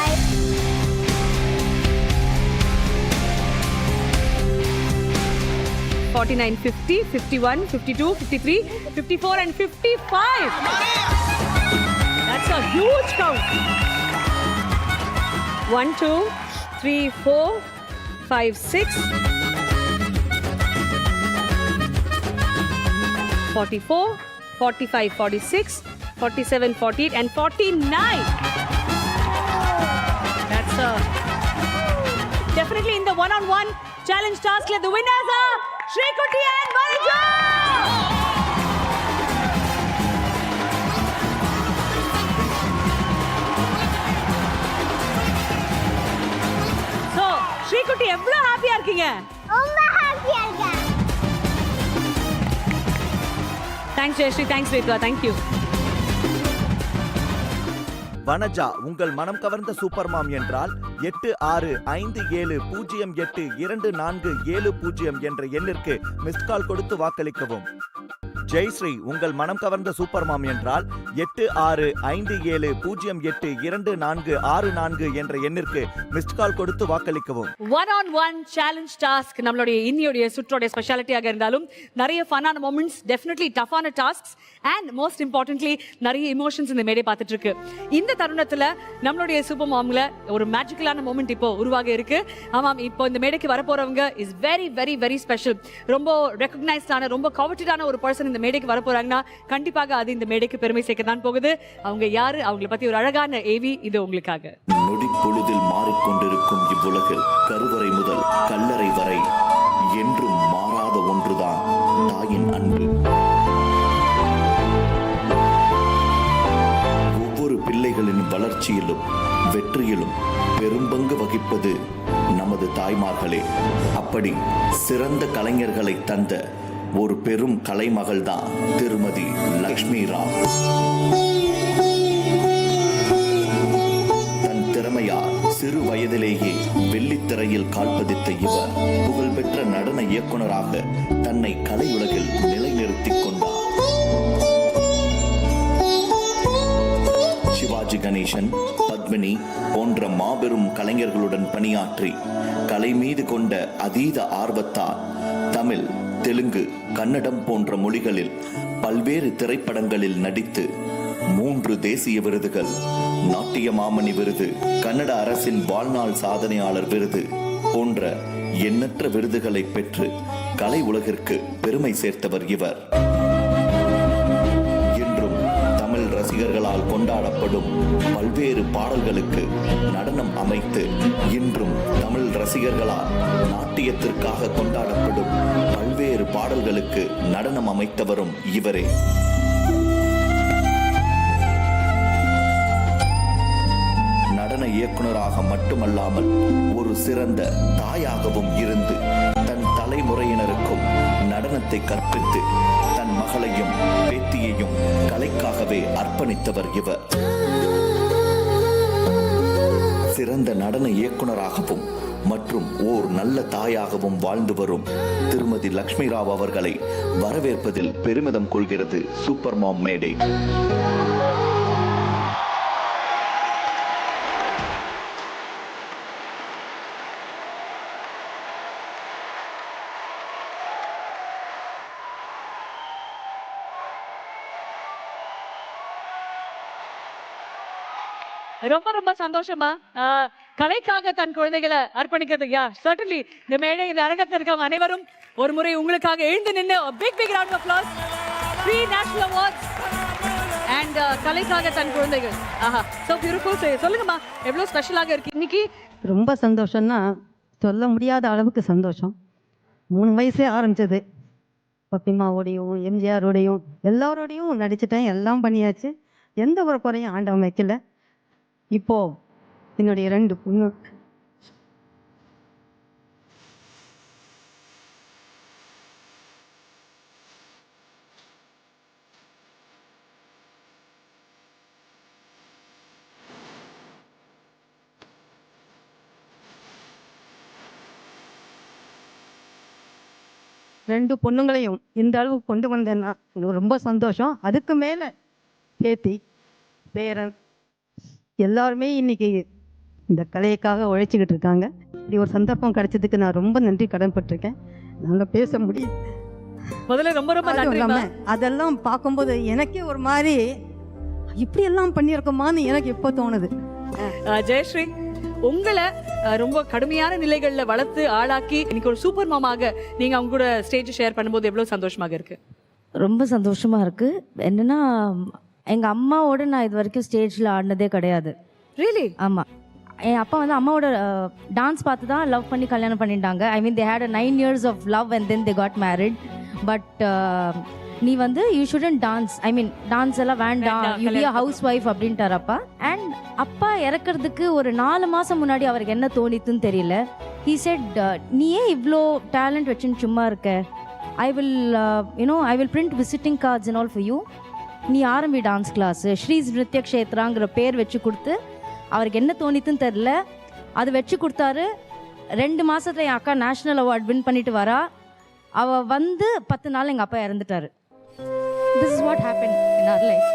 49 50 51 52 53 54 and 55. That's a huge count. 1 2 3 4 5 6 44 45 46 47 48 and 49. That's definitely in the one-on-one challenge task. The winners are Shrikutti and Vanaja. So, Shrikutti, எவ்வளவு ஹாப்பியா இருக்கீங்க? ரொம்ப ஹாப்பியா இருக்கேன். Thanks Jayashree, thanks Rethwa, thank you. Vanaja, உங்கள் மனம் கவர்ந்த super மாம் என்றால் 8657082470 என்ற எண்ணிற்கு மிஸ்ட் கால் கொடுத்து வாக்களிக்கவும். ஜெயஸ்ரீ, உங்கள் மனம் கவர்ந்த சூப்பர் மாம் என்றால் 8657082464 என்ற எண்ணிற்கு மிஸ்ட் கால் கொடுத்து வாக்களிக்கவும். One-on-one challenge task நம்மளுடைய இன்னியோடைய சுற்றோடைய ஸ்பெஷாலிட்டியாக இருந்தாலும் நிறைய ஃபன்னான மொமெண்ட்ஸ், டெஃபினெட்லி டஃப்பான டாஸ்க்ஸ் அண்ட் மோஸ்ட் இம்பார்ட்டன்ட்லி நிறைய இமோஷன்ஸ் இந்த மேடை பார்த்துட்டு இருக்கு. இந்த தருணத்துல நம்மளுடைய சூப்பர் மாம்ல ஒரு மேஜிக்கலான மூமெண்ட் இப்போ உருவாக இருக்கு. ஆமாம், இப்போ இந்த மேடைக்கு வரப்போறவங்க is very very very special. ரொம்ப ரெகக்னைஸ்டான, ரொம்ப கவர்ட்டடான ஒரு பர்சன் இந்த மேடைக்கு வரப்போறாங்கன்னா கண்டிப்பாக அது இந்த மேடைக்கு பெருமை சேர்க்க தான் போகுது. அவங்க யாரு, அவங்களை பத்தி ஒரு அழகான ஏவி இது உங்களுக்காக. நொடி பொழுதில் மாறிக்கொண்டிருக்கும் இவ்வுலகில் கருவறை முதல் கல்லறை வரை என்றும் மாறாத ஒன்றுதான் தாயின் அன்பு. ஒவ்வொரு பிள்ளைகளின் வளர்ச்சியிலும் வெற்றியிலும் பெரும்பங்கு வகிப்பது நமது தாய்மார்களே. அப்படி சிறந்த கலைஞர்களை தந்த ஒரு பெரும் கலைமகள்தான் திருமதி லக்ஷ்மி ராவ். சிறு வயதிலேயே வெள்ளித்திரையில் கால்பதித்த இவர் புகழ்பெற்ற நடன இயக்குனராக தன்னை கலையுலகில் நிலைநிறுத்திக் கொண்டார். சிவாஜி கணேசன், பத்மினி போன்ற மாபெரும் கலைஞர்களுடன் பணியாற்றி கலை மீது கொண்ட அதீத ஆர்வத்தால் தமிழ், தெலுங்கு, கன்னடம் போன்ற மொழிகளில் பல்வேறு திரைப்படங்களில் நடித்து 3 தேசிய விருதுகள், நாட்டிய மாமணி விருது, கன்னட அரசின் வாழ்நாள் சாதனையாளர் விருது போன்ற எண்ணற்ற விருதுகளை பெற்று கலை உலகிற்கு பெருமை சேர்த்தவர் இவர். இன்றும் தமிழ் ரசிகர்களால் கொண்டாடப்படும் பல்வேறு பாடல்களுக்கு நடனம் அமைத்து இன்றும் தமிழ் ரசிகர்களால் நாட்டியத்திற்காக கொண்டாடப்படும் பல்வேறு பாடல்களுக்கு நடனம் அமைத்தவரும் இவரே. நடன இயக்குனராக மட்டுமல்லாமல் ஒரு சிறந்த தாயாகவும் இருந்து தன் தலைமுறையினருக்கும் நடனத்தை கற்பித்து தன் மகளையும் பேத்தியையும் கலைக்காகவே அர்ப்பணித்தவர் இவர். சிறந்த நடன இயக்குனராகவும் மற்றும் ஓர் நல்ல தாயாகவும் வாழ்ந்து வரும் திருமதி லக்ஷ்மி ராவ் அவர்களை வரவேற்பதில் பெருமிதம் கொள்கிறது சூப்பர் மாம் மேடை. ரொம்ப ரொம்ப சந்தோஷமா கலைக்காக தன் குழந்தைகளை அர்ப்பணிக்கிறது. சர்டன்லி இந்த மேடை, இந்த அரங்கத்தில் இருக்கவங்க அனைவரும் ஒரு முறை உங்களுக்காக எழுந்து நின்று big big round of applause. 3 national awards and கலைக்காக தன் குழந்தைகள். So beautiful. சொல்லுங்கம்மா, எவ்வளவு ஸ்பெஷலாக இருக்கு இன்னைக்கு? ரொம்ப சந்தோஷம்னா சொல்ல முடியாத அளவுக்கு சந்தோஷம். 3 வயசே ஆரம்பிச்சது. பப்பிமாவோடையும் எம்ஜிஆரோடையும் எல்லாரோடையும் நடிச்சிட்டேன், எல்லாம் பண்ணியாச்சு. எந்த ஒரு குறையும் ஆண்டவன் வைக்கல. இப்போ என்னுடைய 2 பொண்ணு பொண்ணுங்களையும் இந்த அளவுக்கு கொண்டு வந்தேன்னா ரொம்ப சந்தோஷம். அதுக்கு மேலே பேத்தி, பேரன் எல்லாருமே இன்னைக்கு இந்த கலைக்காக உழைச்சிக்கிட்டு இருக்காங்க. இப்படி ஒரு சந்தர்ப்பம் கிடைச்சதுக்கு நான் ரொம்ப நன்றி கடன்பட்டிருக்கேன். நாங்கள் பேச முடியும். முதல்ல ரொம்ப ரொம்ப நன்றி. அதெல்லாம் பார்க்கும்போது எனக்கே ஒரு மாதிரி இப்படியெல்லாம் பண்ணியிருக்கோமான்னு எனக்கு எப்போ தோணுது. ஜெயஸ்ரீ, உங்களை ரொம்ப கடுமையான நிலைகளில் வளர்த்து ஆளாக்கி இன்னைக்கு ஒரு சூப்பர் மாமாக நீங்க அவங்க கூட ஸ்டேஜ் ஷேர் பண்ணும்போது எவ்வளவு சந்தோஷமாக இருக்கு? ரொம்ப சந்தோஷமா இருக்கு. என்னன்னா, எங்கள் அம்மாவோட நான் இது வரைக்கும் ஸ்டேஜில் ஆடினதே கிடையாது. ரியலி? ஆமாம். என் அப்பா வந்து அம்மாவோட டான்ஸ் பார்த்து தான் லவ் பண்ணி கல்யாணம் பண்ணிட்டாங்க. I mean they had 9 years of love and then they got married. But நீ வந்து you shouldn't dance, I mean dance எல்லாம் வேண்டாம், you be a housewife அப்படின்ட்டார் அப்பா. அண்ட் அப்பா இறக்கிறதுக்கு ஒரு 4 மாதம் முன்னாடி அவருக்கு என்ன தோணித்துன்னு தெரியல. ஹீ செட், நீ ஏன் இவ்வளோ டேலண்ட் வச்சுன்னு சும்மா இருக்க, I will print visiting cards and all for you, நீ ஆரம்பி டான்ஸ் கிளாஸு, ஸ்ரீஸ் நிருத்ய க்ஷேத்ராங்கிற பேர் வச்சு கொடுத்து. அவருக்கு என்ன தோணித்துன்னு தெரில, அது வச்சு கொடுத்தாரு. 2 மாதத்தில் என் அக்கா நேஷ்னல் அவார்ட் வின் பண்ணிட்டு வரா. அவள் வந்து 10 நாள் எங்கள் அப்பா இறந்துட்டாரு. This is what happen in our life.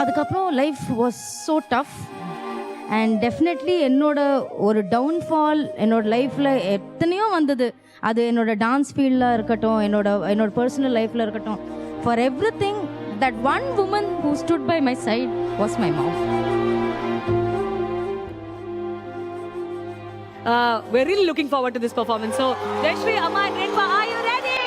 அதுக்கப்புறம் life was so tough and definitely என்னோட ஒரு டவுன்ஃபால் என்னோட லைஃப்பில் எத்தனையோ வந்தது. அது என்னோட டான்ஸ் ஃபீல்டில் இருக்கட்டும், என்னோட பர்சனல் லைஃப்பில் இருக்கட்டும், for every thing that one woman who stood by my side was my mom. We're really looking forward to this performance. So, Jayashree, Amma and Renva, are you ready?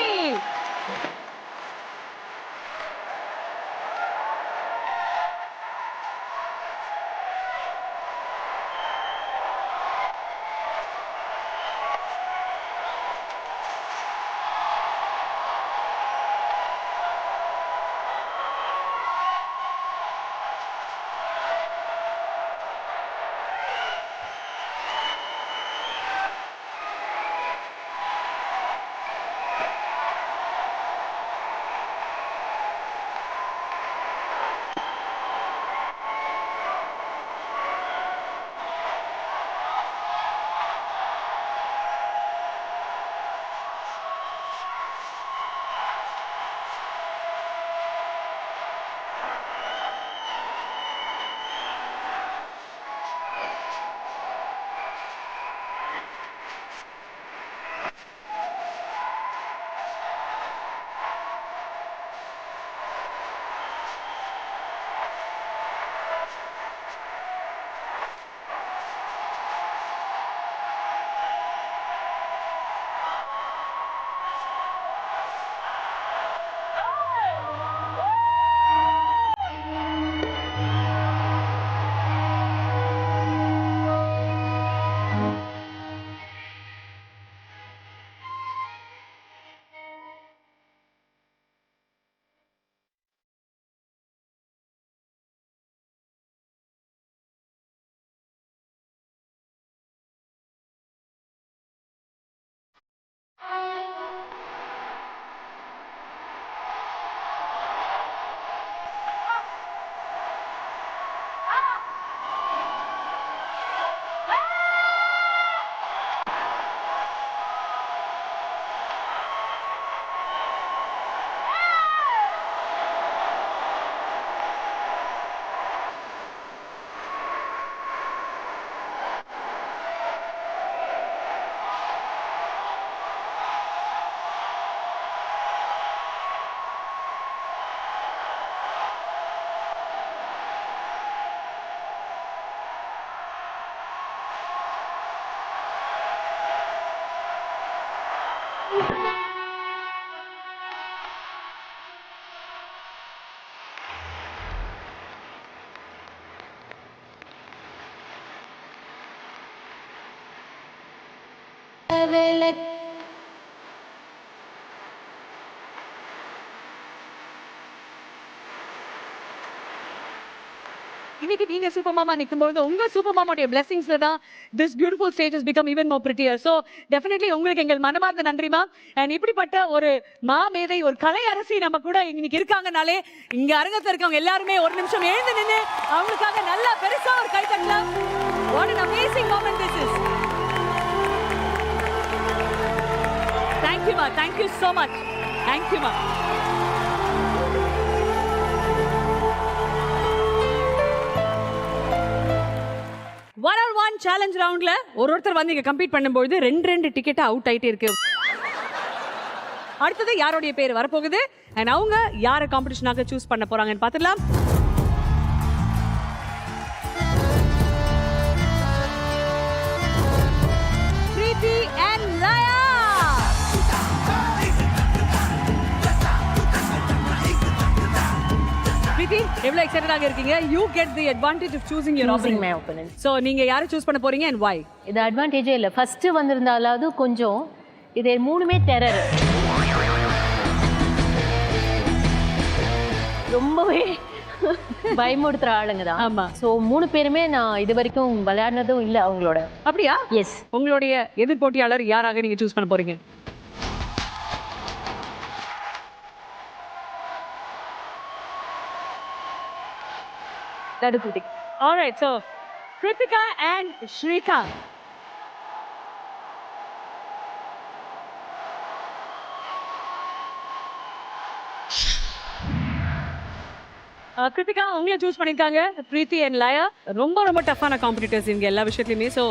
இன்னைக்கு நீங்க super மாமா நிக்கும்போது உங்க super மாமாவுடைய பிளெஸிங்ஸ்ல தான் this beautiful stage has become even more prettier. So definitely உங்களுக்கு எங்கள் மனமார்ந்த நன்றிமா. And இப்படிப்பட்ட ஒரு மாமேதை, ஒரு கலை அரசி நம்ம கூட இன்னைக்கு இருக்காங்கனாலே இங்க அரங்கத்துல இருக்கவங்க எல்லாருமே ஒரு நிமிஷம் எழுந்து நின்னு அவங்களுக்காக நல்லா பெருசா ஒரு கை தட்டலாம். What an amazing moment this is. Thank you ma. Thank you so much. Thank you ma. One-on-one challenge roundல ஒருத்தர் வந்து இங்க கம்பீட் பண்ணும்போது ரெண்டு டிக்கெட் அவுட் ஆயிட்டே இருக்கு. அடுத்தது யாரோடைய பேர் வரப்போகுது and அவங்க யாரை காம்படிஷனாக சூஸ் பண்ண போறாங்கன்னு பார்த்துடலாம். பிரீத்தி and லயா. பிரீத்தி எவ்வளவு எக்ஸைட்டடாக இருக்கீங்க? You get the advantage of choosing your opponent. So நீங்க யாரை சூஸ் பண்ண போறீங்க and why? இது அட்வான்டேஜே இல்லை. ஃபர்ஸ்ட் வந்திருந்தாலாவது கொஞ்சம் இது மூணுமே டெரர், ரொம்பவே பயமுடுத்துற ஆளுங்க தான். ஆமா. ஸோ 3 பேருமே நான் இது வரைக்கும் விளையாடினதும் இல்லை அவங்களோட. அப்படியா? எஸ். உங்களுடைய எதிர்போட்டியாளர் யாராக நீங்க சூஸ் பண்ண போறீங்க? நடுக்குட்டி. All right, so Kritika and Shrika. Kiruthika உங்களை சூஸ் பண்ணிருக்காங்க. பிரீத்தி அண்ட் லயா ரொம்ப ரொம்ப டஃப்பான காம்படிட்டர்ஸ் இங்க எல்லா விஷயத்துலயுமே. ஸோ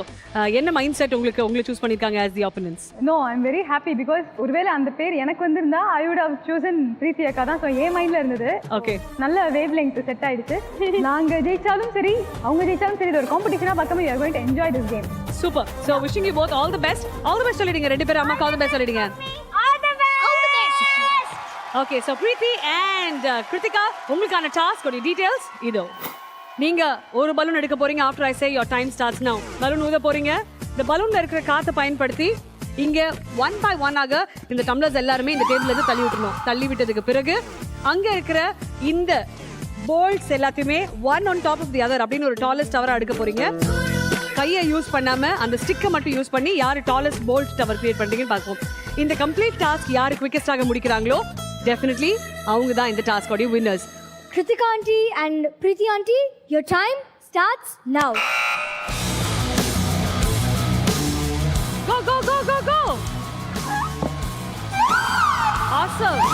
என்ன மைண்ட் செட் உங்களுக்கு உங்களை சூஸ் பண்ணிருக்காங்க as the opponents? No I am very happy because ஒருவேளை அந்த பேர் எனக்கு வந்திருந்தா I would have chosen Preethi அக்கா தான். ஸோ என் மைண்ட்ல இருந்தது. ஓகே, நல்ல வேவ் லெங்த் செட் ஆயிடுச்சு. நாங்க ஜெயிச்சாலும் சரி அவங்க ஜெயிச்சாலும் சரி இது ஒரு காம்படிஷனா பார்க்காம you are going to enjoy this game. Super. So wishing you both all the best. All the best சொல்லிடுங்க ரெண்டு பேரும். அம்மாக்கு ஆல் தி பெஸ்ட் சொல்லிடுங்க. Okay, so Preethi and Krithika உங்களுக்கான டாஸ்க் உடைய டீடைல்ஸ் இதோ. நீங்க ஒரு பலூன் எடுக்க போறீங்க. After I say your time starts நவ. பலூன் ஊத போறீங்க. இந்த பலூன்ல இருக்கிற காத்தை பயன்படுத்தி இங்க 1 by 1 ஆக இந்த டம்ளர்ஸ் எல்லாருமே இந்த டேபிள்ல இருந்து தள்ளி விட்டுறணும். தள்ளி விட்டதுக்கு பிறகு அங்க இருக்கிற இந்த போல்ட்ஸ் எல்லாத்தையுமே one on top of the other அப்படின்னு ஒரு டாலஸ்ட் டவரா எடுக்க போறீங்க. கையை யூஸ் பண்ணாம அந்த ஸ்டிக்கை மட்டும் யூஸ் பண்ணி யாரு டாலஸ்ட் போல்ட் டவர் கிரியேட் பண்றீங்கன்னு பார்ப்போம். இந்த கம்ப்ளீட் டாஸ்க் யாரு குவிக்கஸ்டாக முடிக்கிறாங்களோ டெஃபினெட்லி அவங்க தான் இந்த டாஸ்கோட winners. Kritika aunty and Preeti aunty, your time starts now. Go, go, go, go, go! Awesome!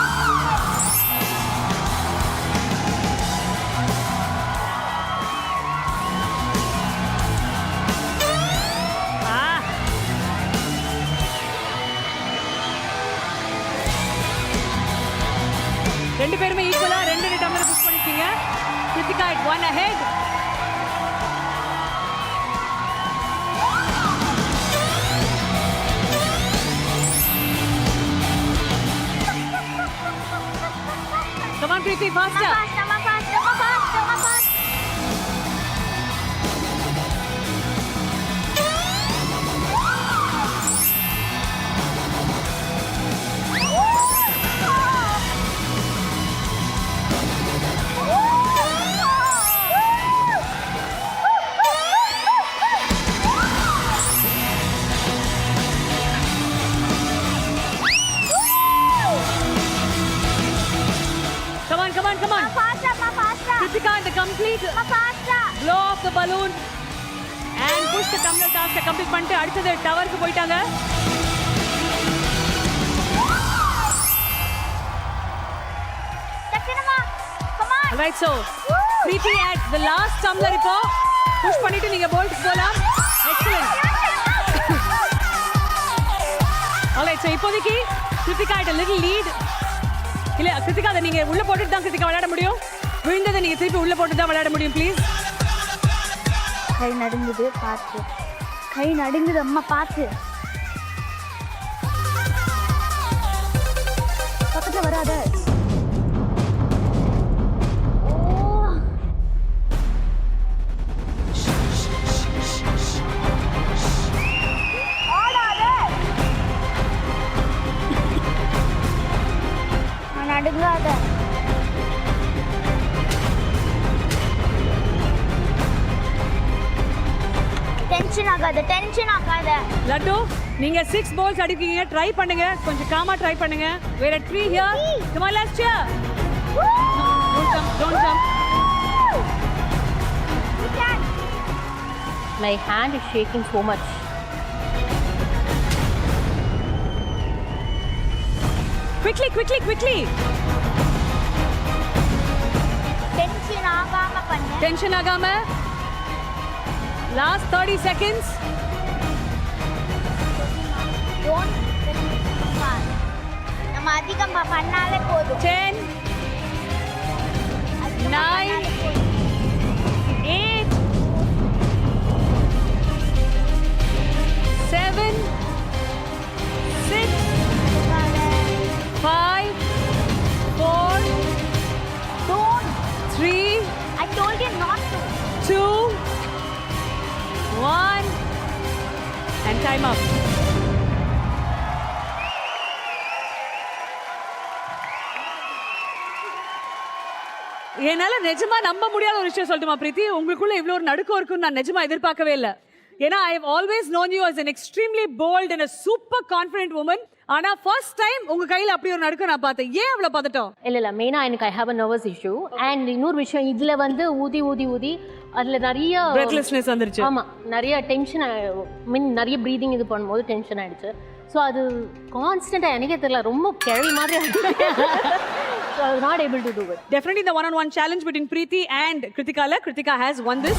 ரெண்டு பேருமே ஈக்குவலா ரெண்டு டம்ளர் புஷ் பண்ணிருக்கீங்க. Kiruthika at 1 ahead. Come on Preeti, faster. Come on. Kritika, the complete blow off the balloon and push the tumbler task complete பண்ணிட்டு அடுத்தது டவருக்கு போயிட்டாங்க. Alright, so Preeti at the last tumbler இப்போ push பண்ணிட்டு நீங்க போல்ட்க்கு போலாம். Excellent. Alright, so இப்போதைக்கு Kritika at a little lead. இல்ல கிருத்திகா அதை நீங்க உள்ள போட்டுட்டு தான் கிருத்திகா விளையாட முடியும். விழுந்ததை நீங்க திருப்பி உள்ள போட்டு தான் விளையாட முடியும். ப்ளீஸ். கை நடுங்குது பார்த்து. கை நடுங்குது அம்மா பார்த்து. பக்கத்துல வராத. நடுங்காத. டென்ஷன் ஆகாத. லட்டு நீங்க 6 பால்ஸ் அடிக்கீங்க. ட்ரை பண்ணுங்க. கொஞ்சம் காமா ட்ரை பண்ணுங்க. We're at 3 here. Come on, let's cheer. Don't jump. My hand is shaking so much. Quickly. Tension ஆகாம. Last 30 seconds. நம்ம அதிகம் பண்ணாலே போதும். 10 9 8 7 6 5 4 3 I told you not to. 2 1 and time up. என்னால நிஜமா நம்ப முடியாத ஒரு விஷயம் சொல்லட்டுமா பிரீத்தி? உங்களுக்குள்ள இவ்வளவு ஒரு நடுக்கம் இருக்குன்னு நான் நிஜமா எதிர்பார்க்கவே இல்லை. ஏன்னா I have always known you as an extremely bold and a super confident woman. ஆனா ஃபர்ஸ்ட் டைம் உங்க கையில அப்படி ஒரு நடுக்கம் நான் பார்த்தேன். ஏன் அவ்வளவு பதட்டம்? இல்ல மெயினா எனக்கு I have a nervous issue and இன்னொரு விஷயம் இதுல வந்து ஊதி அதுல நிறைய breathlessness வந்துருச்சு. ஆமா நிறைய டென்ஷன் நிறைய breathing இது பண்ணும்போது டென்ஷன் ஆயிடுச்சு. ஸோ அது கான்ஸ்டன்டா எனக்கே தெரியல ரொம்ப கிழவி மாதிரி So I was not able to do it. Definitely the one-on-one challenge between Preeti and Kritika has won this.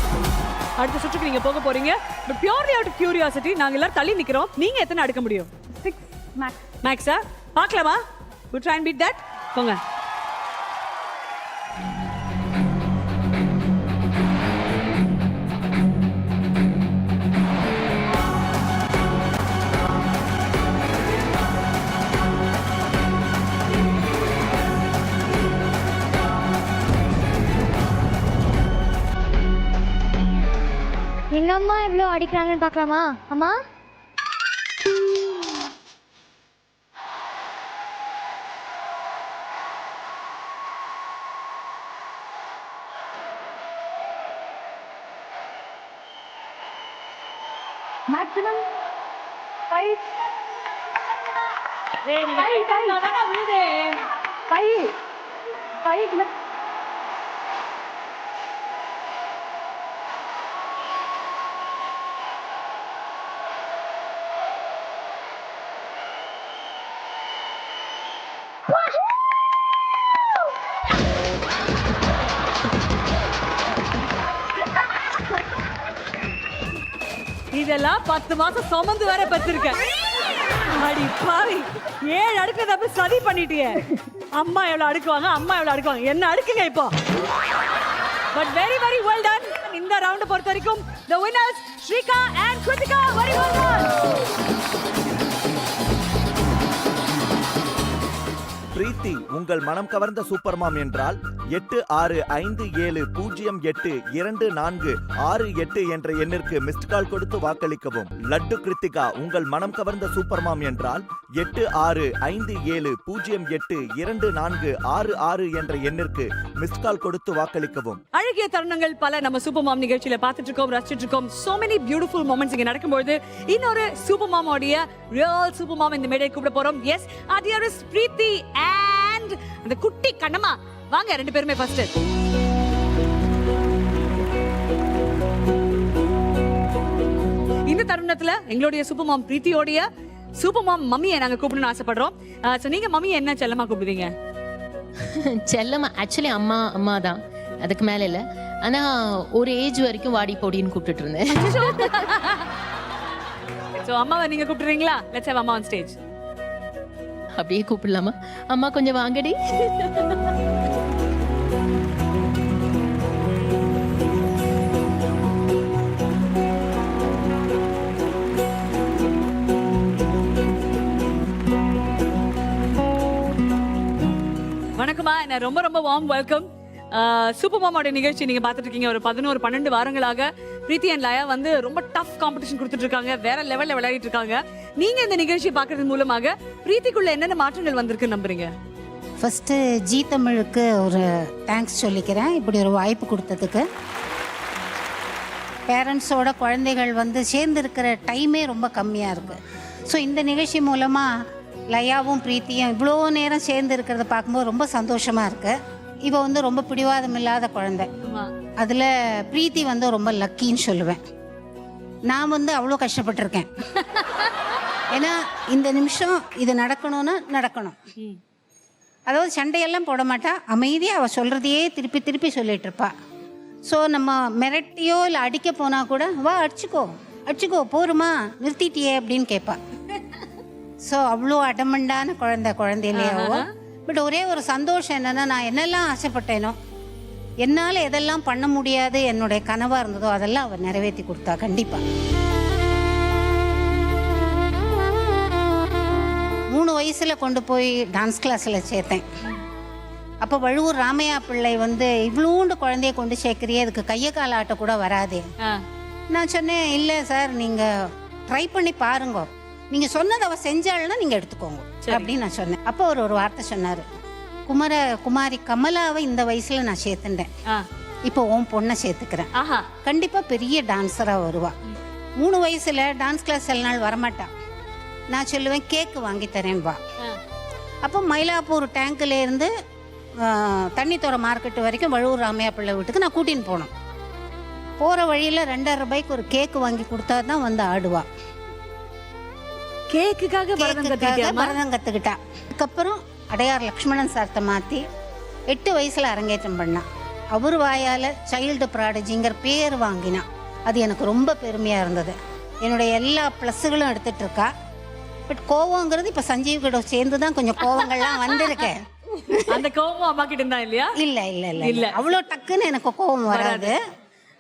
அடுத்த சுற்றுக்கு நீங்க போக போறீங்க. But purely out of curiosity, நாங்க எல்லாரும் தள்ளி நிக்கிறோம். நீங்க எத்தனை அடுக்க முடியும்? 6 max. Max-ஆ? பார்க்கலாமா? We'll try and beat that. போங்க. எங்க அம்மா எவ்வளோ அடிக்கிறாங்கன்னு பார்க்கலாமா அம்மா? மேக்ஸிமம் 5 இதெல்லாம் 10 மாசம் சுமந்து வேற பெற்றிருக்கேன். அடி பாவி, 7 அடுக்கிறத அப்ப சதி பண்ணிட்டியே. அம்மா எவ்வளவு அடுக்குவாங்க, என்ன அடுக்குங்க இப்போ. But very very well ton. இந்த ரவுண்ட் பொறுத்த வரைக்கும் the winners Shrika and Kritika, very well done. பிரீத்தி உங்கள் மனம் கவர்ந்த சூப்பர் மாம் என்றால் 8657082468 என்ற எண்ணிற்கு மிஸ்ட் கால் கொடுத்து வாக்களிக்கவும். லட்டு கிருத்திகா உங்கள் மனம் கவர்ந்த சூப்பர் மாம் என்றால் 8657082466 என்ற எண்ணிற்கு மிஸ்ட் கால் கொடுத்து வாக்களிக்கவும். அழகிய தருணங்கள் பல நம்ம சூப்பர் மாம் நிகழ்ச்சியில பார்த்துட்டு இருக்கோம், ரசிச்சிட்டு இருக்கோம். so many beautiful moments இங்க நடக்கும்போது இன்னொரு சூப்பர் மாம் உடைய ரியல் சூப்பர் மாம் இந்த மேடையை கூப்பிட போறோம். எஸ், அது இஸ் பிரீத்தி அண்ட் அந்த குட்டி கண்ணம்மா. வாங்க ரெண்டு பேருமே ஃபர்ஸ்ட். இந்த தருணத்துல எங்களுடைய சூப்பர் மாம் பிரீத்தியோடைய சூப்பர் மாம் மம்மியை நாங்க கூப்பிடணும்னு ஆசைப்படுறோம். சோ நீங்க மம்மியை என்ன செல்லமா கூப்பிடுவீங்க? செல்லம்மா ஆக்சுவலி அம்மா தான், அதுக்கு மேல இல்ல. ஆனா ஒரு ஏஜ் வரைக்கும் வாடி போடின்னு கூப்பிட்டுட்டு இருந்தேன். சோ அம்மாவை நீங்க கூப்பிடுறீங்களா? லெட்ஸ் ஹேவ் அம்மா ஆன் ஸ்டேஜ். அப்படியே கூப்பிடலாமா? அம்மா கொஞ்சம் வாங்கடி. வணக்கம்மா, என்ன ரொம்ப ரொம்ப வார்ம் வெல்கம். சூப்பர் மாமோட நிகழ்ச்சி நீங்க பார்த்துட்டு இருக்கீங்க. ஒரு 11-12 வாரங்களாக பிரீத்தி அண்ட் லயா வந்து ரொம்ப டஃப் காம்படிஷன் கொடுத்துட்டு இருக்காங்க, வேற லெவல்ல விளையாடிட்டு இருக்காங்க. நீங்க இந்த நிகழ்ச்சியை பார்க்கறது மூலமாக பிரீத்திக்குள்ள என்னென்ன மாற்றங்கள் வந்திருக்குன்னு நம்புறீங்க? ஃபர்ஸ்ட் ஜி தமிழுக்கு ஒரு தேங்க்ஸ் சொல்லிக்கிறேன், இப்படி ஒரு வாய்ப்பு கொடுத்ததுக்கு. பேரண்ட்ஸோட குழந்தைகள் வந்து சேர்ந்து இருக்கிற டைமே ரொம்ப கம்மியாக இருக்குது. ஸோ இந்த நிகழ்ச்சி மூலமாக லயாவும் பிரீத்தியும் இவ்வளோ நேரம் சேர்ந்து இருக்கிறத பார்க்கும்போது ரொம்ப சந்தோஷமாக இருக்குது. இவ வந்து ரொம்ப பிடிவாதம் இல்லாத குழந்தை. அதில் பிரீத்தி வந்து ரொம்ப லக்கின்னு சொல்லுவேன். நான் வந்து அவ்வளோ கஷ்டப்பட்டிருக்கேன். ஏன்னா இந்த நிமிஷம் இது நடக்கணும்னா நடக்கணும். அதாவது சண்டையெல்லாம் போட மாட்டா, அமைதியாக அவள் சொல்கிறதையே திருப்பி திருப்பி சொல்லிட்டு இருப்பா. ஸோ நம்ம மிரட்டியோ இல்லை அடிக்க போனால் கூட வா அடிச்சுக்கோ போருமா நிறுத்திட்டியே அப்படின்னு கேட்பா. ஸோ அவ்வளோ அடமண்டான குழந்தையிலேயோ. பட் ஒரே ஒரு சந்தோஷம் என்னென்னா, நான் என்னெல்லாம் ஆசைப்பட்டேனோ, என்னால் எதெல்லாம் பண்ண முடியாது என்னுடைய கனவாக இருந்ததோ அதெல்லாம் அவள் நிறைவேற்றி கொடுத்தா. கண்டிப்பாக 3 வயசில் கொண்டு போய் டான்ஸ் கிளாஸில் சேர்த்தேன். அப்போ வழுவூர் ராமையா பிள்ளை வந்து இவ்வளோண்டு குழந்தைய கொண்டு சேர்க்குறியே, அதுக்கு கையை கால ஆட்ட கூட வராதே. நான் சொன்னேன், இல்லை சார் நீங்கள் ட்ரை பண்ணி பாருங்க, நீங்கள் சொன்னதை அவள் செஞ்சாள்னா நீங்கள் எடுத்துக்கோங்க அப்படின்னு நான் சொன்னேன். அப்போ ஒரு வார்த்தை சொன்னார், குமாரி கமலாவை இந்த வயசில் நான் சேர்த்துட்டேன், இப்போ உன் பொண்ணை சேர்த்துக்கிறேன், கண்டிப்பாக பெரிய டான்ஸராக வருவா. 3 வயசில் டான்ஸ் கிளாஸ் சில நாள் வரமாட்டா. நான் சொல்லுவேன் கேக்கு வாங்கி தரேன் வா. அப்போ மயிலாப்பூர் டேங்க்லேருந்து தண்ணித்தோர மார்க்கெட்டு வரைக்கும் வழுவூர் ராமையா பிள்ளை வீட்டுக்கு நான் கூட்டின்னு போனோம். போகிற வழியில் 2.5 ரூபாய்க்கு ஒரு கேக்கு வாங்கி கொடுத்தா தான் வந்து ஆடுவா. கேக்குக்காக பரதம் கற்றுக்கிட்டா. அதுக்கப்புறம் அடையார் லக்ஷ்மணன் சார்த்தை மாற்றி 8 வயசில் அரங்கேற்றம் பண்ணான். அவர் வாயால் சைல்டு ப்ராடஜிங்கிற பேர் வாங்கினான். அது எனக்கு ரொம்ப பெருமையாக இருந்தது. என்னுடைய எல்லா ப்ளஸ்ஸுகளும் எடுத்துகிட்டு இருக்கா. பட் கோவங்கிறது இப்போ சஞ்சீவ் கிட்ட சேர்ந்து தான் கொஞ்சம் கோவங்கள்லாம் வந்திருக்கேன். அந்த கோவம் அம்மா கிட்ட இருந்தா இல்லையா? இல்லை இல்லை இல்லை இல்லை, அவ்வளோ டக்குன்னு எனக்கு கோவம் வராது.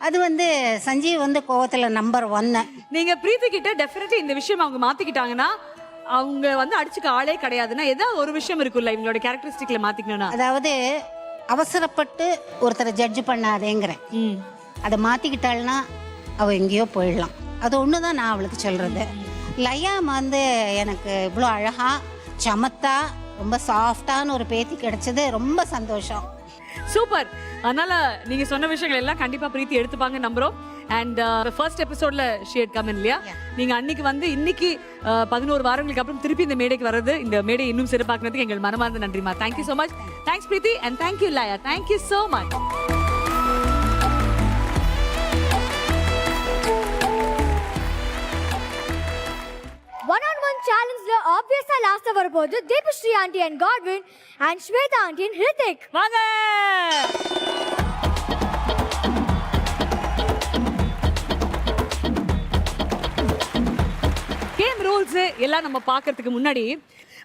அது வந்து சஞ்சீவ் வந்து கோவத்தில் நம்பர் 1. நீங்க பிரீத்தி கிட்ட டெஃபினெட்லி இந்த விஷயம் அவங்க மாத்திக்கிட்டாங்கன்னா அவங்க வந்து அடிச்சுக்க ஆளே கிடையாதுன்னா ஏதாவது ஒரு விஷயம் இருக்குல்ல இவங்களோட கேரக்டரிஸ்டிக்ல மாத்திக்கணும்னா? அதாவது அவசரப்பட்டு ஒருத்தரை ஜட்ஜ் பண்ணாதேங்கிறேன். அதை மாற்றிக்கிட்டாள்னா அவள் எங்கேயோ போயிடலாம். அது ஒன்று தான் நான் அவளுக்கு சொல்கிறது. லயா வந்து எனக்கு இவ்வளோ அழகாக சமத்தா ரொம்ப சாஃப்டான ஒரு பேத்தி கிடைச்சது ரொம்ப சந்தோஷம். சூப்பர். அதனால நீங்க சொன்ன விஷயங்கள் எல்லாம் கண்டிப்பா பிரீத்தி எடுத்துப்பாங்க நம்புறோம். அண்ட் ஃபர்ஸ்ட் எபிசோட்ல ஷேட் கமெண்ட் இல்லையா, நீங்க அன்னைக்கு வந்து இன்னைக்கு 11 வாரங்களுக்கு அப்புறம் திருப்பி இந்த மேடைக்கு வர்றது, இந்த மேடை இன்னும் சிறப்பாக்குறதுக்கு எங்கள் மனமார்ந்த நன்றிமா. Thank you so much. Thanks Preethi and thank you Laya. Thank you so much. One-on-one challenge obviously last வரப்போது Deepasri aunty and Godwin and Swetha aunty and Hrithik. வாங்க. கேம் ரூல்ஸ் எல்லாம் நம்ம பார்க்கறதுக்கு முன்னாடி,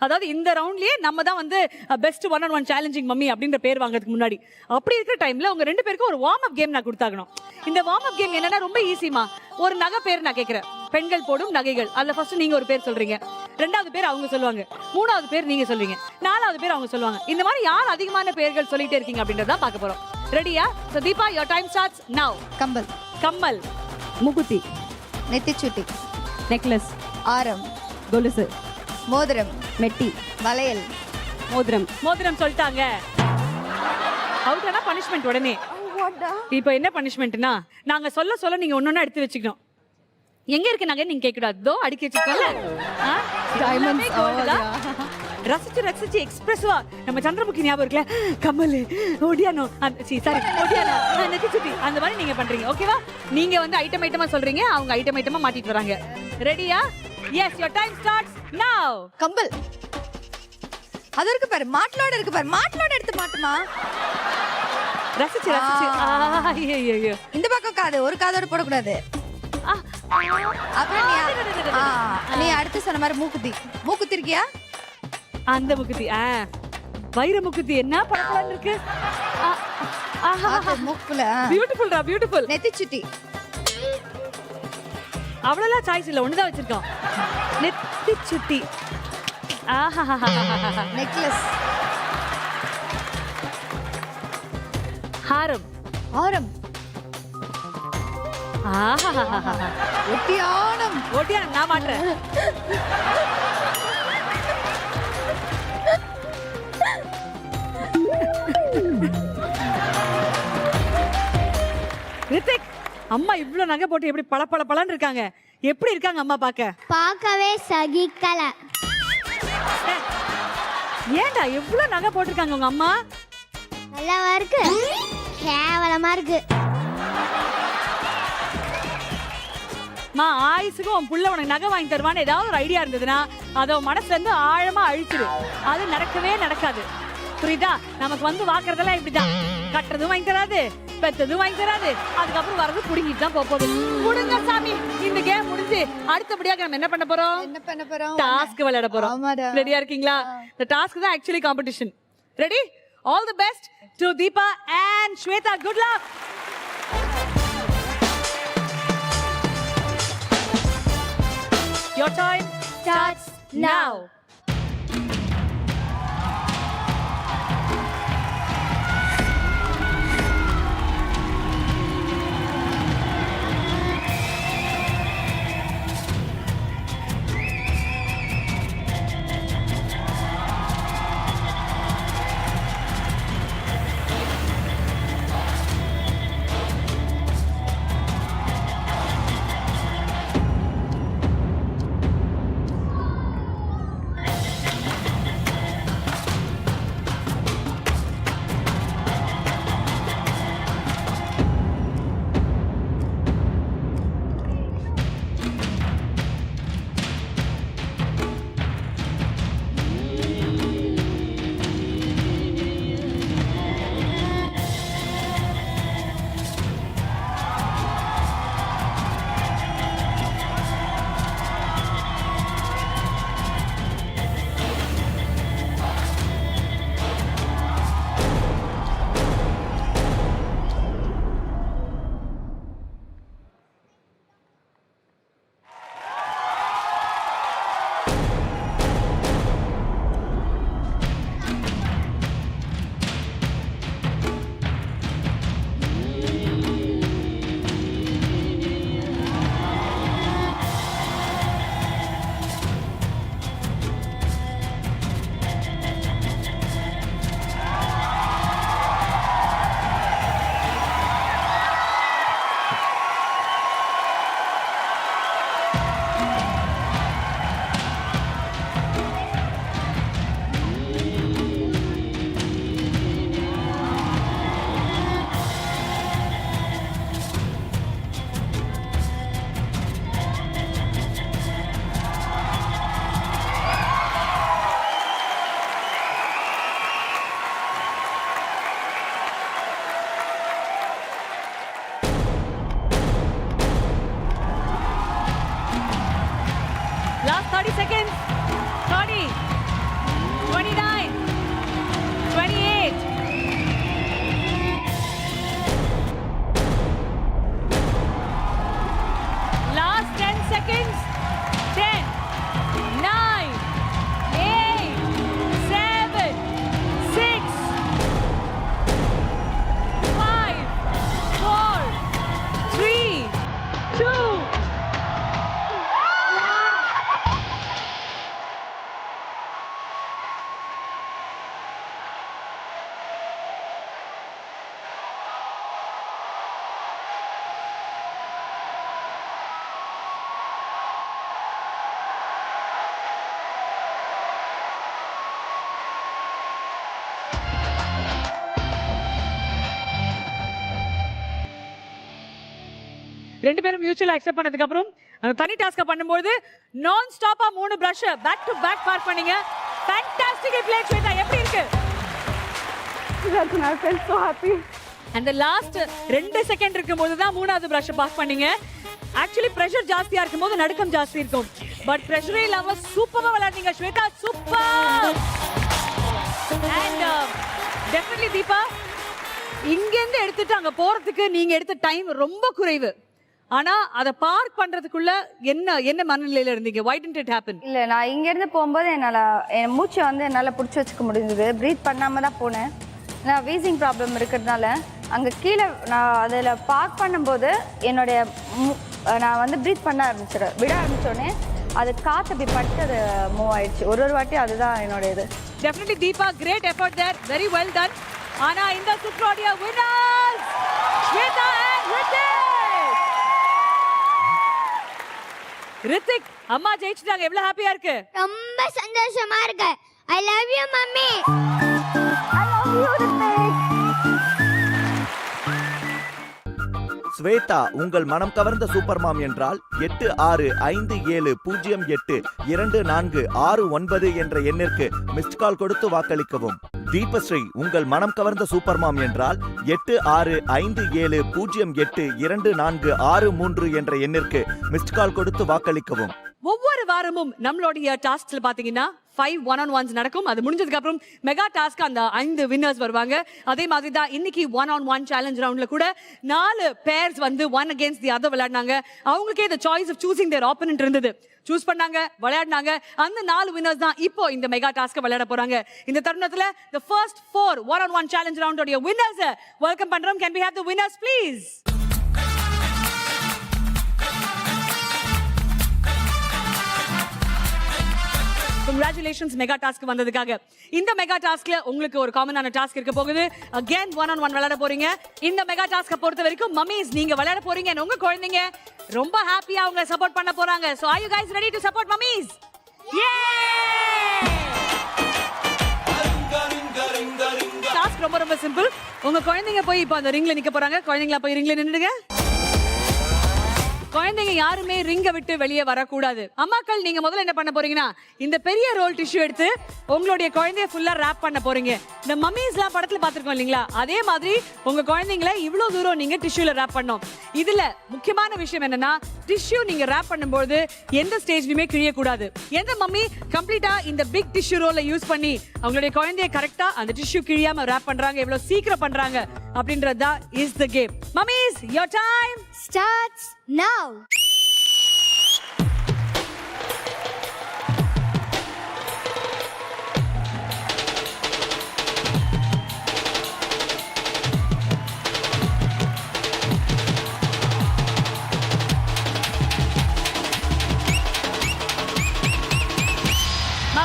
அதாவது இந்த ரவுண்ட்லயே நம்ம தான் வந்து பெஸ்ட் ஒன் சேலஞ்சிங் மம்மி அப்படின்ற பேர் வாங்குறதுக்கு முன்னாடி, அப்படி இருக்கிற டைம்ல உங்க 2 பேருக்கும் ஒரு வார்ம் அப் கேம் நான் கொடுத்தாகணும். இந்த வார்ம் அப் கேம் என்னன்னா ரொம்ப ஈஸிமா. ஒரு நகை பேர் நான் கேட்கிறேன், பெண்கள் போடும் நகைகள். அதுல ஃபர்ஸ்ட் நீங்க ஒரு பேர் சொல்றீங்க, 2வது பேர் அவங்க சொல்லுவாங்க, 3வது பேர் நீங்க சொல்வீங்க, 4வது பேர் அவங்க சொல்லுவாங்க. இந்த மாதிரி யார் அதிகமான பேர்கள் சொல்லிட்டே இருக்கீங்க அப்படின்றத பார்க்க போறோம். ரெடியா? So Deepa, your time starts now. Compel, கம்மல், முகுத்தி, நெத்திச்சுட்டி, நெக்லஸ், ஆரம், கொலுசு, மோதிரம், மெட்டி, வளையல், மோதிரம். மோதிரம் சொல்லிட்டாங்க. அவுட் ஆனா பனிஷ்மெண்ட் உடனே. இப்போ என்ன பனிஷ்மெண்ட்னா, நாங்க சொல்ல சொல்ல நீங்க ஒன்னொன்னா எடுத்து வச்சுக்கணும். எங்க இருக்கு நகை நீங்க கேட்க கூடாது. தோ அடுக்கி வச்சிருக்கோம்ல, ரசிச்சு ரசிச்சு எக்ஸ்பிரஸிவா நம்ம சந்திரமுகி ஞாபகம் இருக்குல்ல, கமல் ஒடியானோ சாரி ஒடியானோ நெத்திச்சுட்டி, அந்த மாதிரி நீங்க பண்றீங்க. ஓகேவா? நீங்க வந்து ஐட்டம் ஐட்டமா சொல்றீங்க, அவங்க ஐட்டம் ஐட்டமா மாட்டிட்டு வராங்க. ரெடியா? Yes, your time starts now. கம்பல். அது இருக்கு பாரு, மாட்டலோட இருக்கு பாரு, மாட்டலோட எடுத்து மாட்டுமா. ரசிச்சு ரசிச்சு. ஐயோ, இந்த பக்கம் காது, ஒரு காதோட போடக்கூடாது. அப்புறம் நீ அடுத்து சொன்ன மாதிரி மூக்குத்தி. மூக்குத்தி இருக்கியா? அந்த முக்குத்தி. வைர முக்குத்தி என்ன படப்படன்னு இருக்கு. மூக்குல பியூட்டிஃபுல்டா, பியூட்டிஃபுல். நெத்திச்சுட்டி. அவ்வளவுலாம் சாய்ஸ் இல்ல, ஒண்ணுதான் வச்சிருக்கோம். நெத்திச்சுட்டி. நெக்லஸ், ஹாரம், ஆரம், ஒட்டியானம். ஒட்டியானம் நான் மாட்டேன். ரித்திக், அம்மா இவ்ளோ நகை போட்டு எப்படி பல பல பலன்னு இருக்காங்க. எப்படி இருக்காங்க அம்மா பார்க்க? பார்க்கவே சகிக்கல. ஏன்டா இவ்ளோ நகை போட்டிருக்காங்க உங்க அம்மா? நல்லாவா இருக்கு? கேவலமா இருக்கு. மா ஆயுசுக்கு உன் புள்ள உனக்கு நகை வாங்கி தருவான்னு ஏதாவது ஒரு ஐடியா இருந்ததுன்னா அதை மனசுல இருந்து ஆழமா அழிச்சிடு. அது நடக்கவே நடக்காது. புரியுதா? நமக்கு வந்து வாக்குறதெல்லாம் இப்படிதான், கட்டுறதும் வாங்கி தராது, பெத்ததும் வாங்கி தராது, அதுக்கப்புறம் வரது புடுங்கிட்டு தான் போகுது. புடுங்க சாமி. இந்த கேம் முடிஞ்சு அடுத்தபடியாக நம்ம என்ன பண்ண போறோம்? என்ன பண்ண போறோம்? டாஸ்க் விளையாட போறோம். ரெடியா இருக்கீங்களா? இந்த டாஸ்க் தான் actually competition. Ready? All the best to Deepa and Swetha. Good luck. Your time starts now. ரெண்டு பேரும் மியூச்சுவலா அக்செப்ட் பண்ணதுக்கு அப்புறம் அந்த தனி டாஸ்க பண்ணும்போது நான் ஸ்டாப்பா 3 brush back to back park பண்ணீங்க. ஃபேண்டாஸ்டிக் ப்ளே ஸ்வேதா, எப்படி இருக்கு? I felt so happy. அந்த லாஸ்ட் 2 செகண்ட் இருக்கும்போது தான் மூணாவது பிரஷ் பாஸ் பண்ணீங்க. ஆக்சுவலி பிரஷர் ஜாஸ்தியா இருக்கும்போது நடுக்கம் ஜாஸ்தி இருக்கும். பட் பிரஷரே இல்லாம சூப்பரா விளையாடுங்க Swetha, super. And definitely Deepa, இங்க இருந்து எடுத்துட்டு அங்க போறதுக்கு நீங்க எடுத்த டைம் ரொம்ப குறைவு. ஆனா அத பார்க் பண்றதுக்குள்ள என்ன மனநிலையில இருந்தீங்க? why didn't it happen? இல்லை, நான் இங்கேருந்து போகும்போது என் மூச்சை வந்து என்னால் பிடிச்சி வச்சுக்க முடிஞ்சது. ப்ரீத் பண்ணாமல் தான் போனேன். நான் வீசிங் ப்ராப்ளம் இருக்கிறதுனால அங்கே கீழே நான் அதில் பார்க் பண்ணும்போது நான் வந்து ப்ரீத் பண்ண விட ஆரம்பித்தோடனே அது காற்று அப்படி பட்டு அது மூவ் ஆயிடுச்சு. ஒரு வாட்டி அதுதான் என்னோட இது. Definitely Deepa, great effort there, very well done. ஆனா இந்த சுற்றுடைய வின்னர்ஸ் ஸ்வேதா அண்ட் ரித்திக். ரித்திக், அம்மா ஜெயிச்சிட்டாங்க, எவ்வளவு ஹாப்பியா இருக்கு? ரொம்ப சந்தோஷமா இருக்கு. I love you mummy. Swetha உங்கள் மனம் கவர்ந்த சூப்பர் மாம் என்றால் 8657024669 என்ற எண்ணிற்கு மிஸ்ட் கால் கொடுத்து வாக்களிக்கவும். தீபஸ்ரீ உங்கள் மனம் கவர்ந்த சூப்பர் மாம் என்றால் 8657082463 என்ற எண்ணிற்கு மிஸ்ட் கால் கொடுத்து வாக்களிக்கவும். ஒவ்வொரு வாரமும் நம்மளுடைய டாஸ்க்ல பாத்தீங்கன்னா 5 1-on-1s நடக்கும். அது முடிஞ்சதுக்கு அப்புறம் மெகா டாஸ்க் அந்த 5 வின்னர்ஸ் வருவாங்க. அதே மாதிரி தான் இன்னைக்கு 1-on-1 சேலஞ்ச் ரவுண்ட்ல கூட 4 பேர்ஸ் வந்து one against the other விளையாடினாங்க. அவங்களுக்கே the choice of choosing their opponent இருந்தது. சூஸ் பண்ணாங்க, விளையாடினாங்க. அந்த 4 வின்னர்ஸ் தான் இப்போ இந்த மெகா டாஸ்க் விளையாட போறாங்க. இந்த தருணத்துல the first 4 1-on-1 challenge round உடைய வின்னர்ஸ் வெல்கம் பண்றோம். Can we have the winners please? Congratulations mega task வந்ததுக்காக. இந்த மெகா டாஸ்க்ல உங்களுக்கு ஒரு காமனான டாஸ்க் இருக்க போகுது. again 1-on-1 விளையாட போறீங்க. இந்த மெகா டாஸ்க பொறுத்த வரைக்கும் மம்மிஸ் நீங்க விளையாட போறீங்க. உங்க குழந்தைங்க ரொம்ப ஹாப்பியா அவங்க சப்போர்ட் பண்ண போறாங்க. so are you guys ready to support mummies? Task ரொம்ப சிம்பிள். உங்க குழந்தைங்க போய் இப்போ அந்த ரிங்ல நிக்க போறாங்க. குழந்தைங்களா போய் ரிங்ல நின்னுடுங்க. குழந்தைங்க யாருமே ரிங்க விட்டு வெளியே வரக்கூடாது. அம்மாக்கள் நீங்க முதல்ல என்ன பண்ண போறீங்கன்னா இந்த பெரிய ரோல் டிஷ்யூ எடுத்து உங்களுடைய குழந்தைய ஃபுல்லா ரேப் பண்ண போறீங்க. இந்த மம்மிஸ்லாம் படத்துல பாத்துருக்கோம் இல்லீங்களா, அதே மாதிரி உங்க குழந்தைங்களை இவ்வளவு தூரம் நீங்க டிஷ்யூல ரேப் பண்ணணும். இதுல முக்கியமான விஷயம் என்னன்னா டிஷ்யூ நீங்க ரேப் பண்ணும்போது எந்த ஸ்டேஜ்லயுமே கிழிய கூடாது. எந்த மம்மி கம்ப்ளீட்டா இந்த பிக் டிஷ்யூ ரோலை யூஸ் பண்ணி அவங்களுடைய குழந்தைய கரெக்டா அந்த டிஷ்யூ கிழியாம ரேப் பண்றாங்க, எவ்வளவு சீக்கிரம் பண்றாங்க அப்படின்றது தான் is the game. Mummies, your time starts now.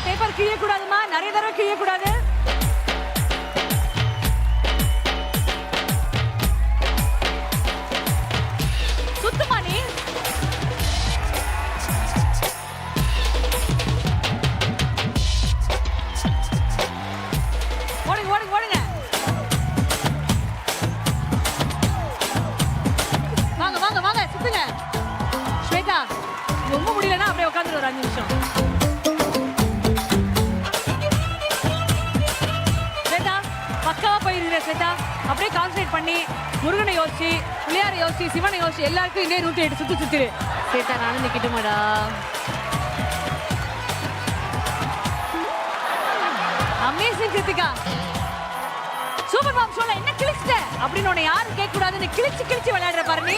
Paper கிழிய கூடாதுமா, நிறைய தடவை கிழிய கூடாது. சுத்தமா நீ ஓடுங்க ஓடுங்க ஓடுங்க. வாங்க வாங்க வாங்க சுத்துங்க. ஸ்வேதா ரொம்ப முடியலன்னா அப்படியே உட்காந்துரு ஒரு 5 நிமிஷம். பக்காவா போயிருக்கிற ஸ்வேதா, அப்படியே கான்சன்ட்ரேட் பண்ணி முருகனை யோசிச்சு, பிள்ளையாரை யோசிச்சு, சிவனை யோசிச்சு எல்லாருக்கும் இதே 108 சுத்திரு. ஸ்வேதா நானும் நிக்கட்டுமாடா? அமேசிங் கிருத்திகா, சூப்பர் மாம் ஷோல என்ன கிழிச்சிட்ட அப்படின்னு உன்னை யாரும் கேட்க கூடாதுன்னு கிழிச்சு விளையாடுற பாரு நீ.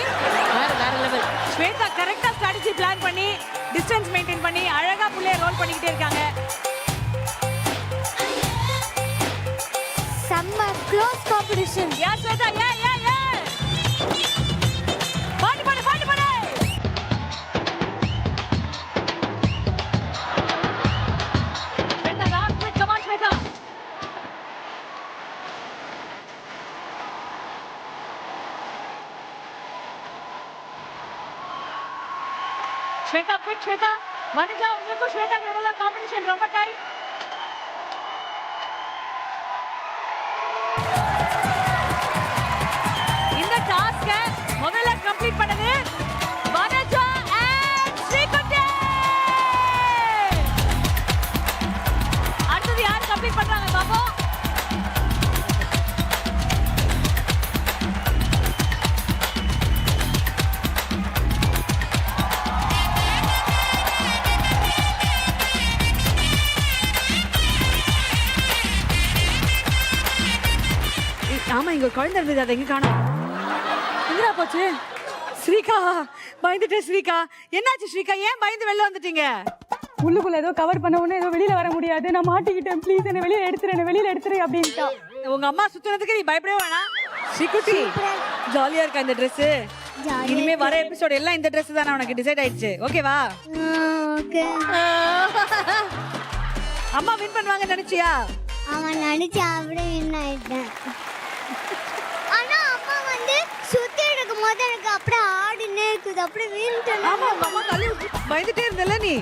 வேற லெவல். ஸ்வேதா கரெக்டா ஸ்ட்ராட்டஜி பிளான் பண்ணி டிஸ்டன்ஸ் மெயின்டைன் பண்ணி அழகா புள்ளைய ரோல் பண்ணிக்கிட்டே இருக்காங்க. செம்ம close competition. Yeah Swetha, yeah பாட்டு பாடு பாட்டு பாடு. Swetha rock with come on Swetha. Swetha quick Swetha. Vanitha உங்களுக்கு ஸ்வேதா நடுவுல காம்படிஷன் ரொம்ப டைட். இந்த டாஸ்க முதல்ல கம்ப்ளீட் பண்ணது குழந்தை இருந்தது, அதை எங்க காணோம்? எங்கடா போச்சு? ஸ்ரீகா, பயந்துட்டேன் ஸ்ரீகா. என்னாச்சு ஸ்ரீகா, ஏன் பயந்து வெளில வந்துட்டீங்க? உள்ளுக்குள்ள ஏதோ கவர் பண்ண உடனே ஏதோ வெளியில வர முடியாது, நான் மாட்டிக்கிட்டேன், ப்ளீஸ் என்ன வெளியில எடுத்துரு அப்படின்ட்டா. உங்க அம்மா சுத்துனதுக்கு நீ பயப்படவே வேணாம். ஸ்ரீகுட்டி, ஜாலியா இருக்கா இந்த Dress? இனிமே வர எபிசோட் எல்லாம் இந்த Dress தானே உனக்கு டிசைட் ஆயிடுச்சு, ஓகேவா? ஓகே. அம்மா வின் பண்ணுவாங்கன்னு நினைச்சியா? அவன் நினைச்சா அப்படியே வின் ஆயிட்டேன். ஆனா அம்மா வந்து சுத்தி எடுக்கும் போது எனக்கு அப்படியே ஆடினே இருக்குது, அப்படியே வீழ்ந்துட்டேன். ஆமா, அம்மா தள்ளி பயந்துட்டே இருந்தல நீ.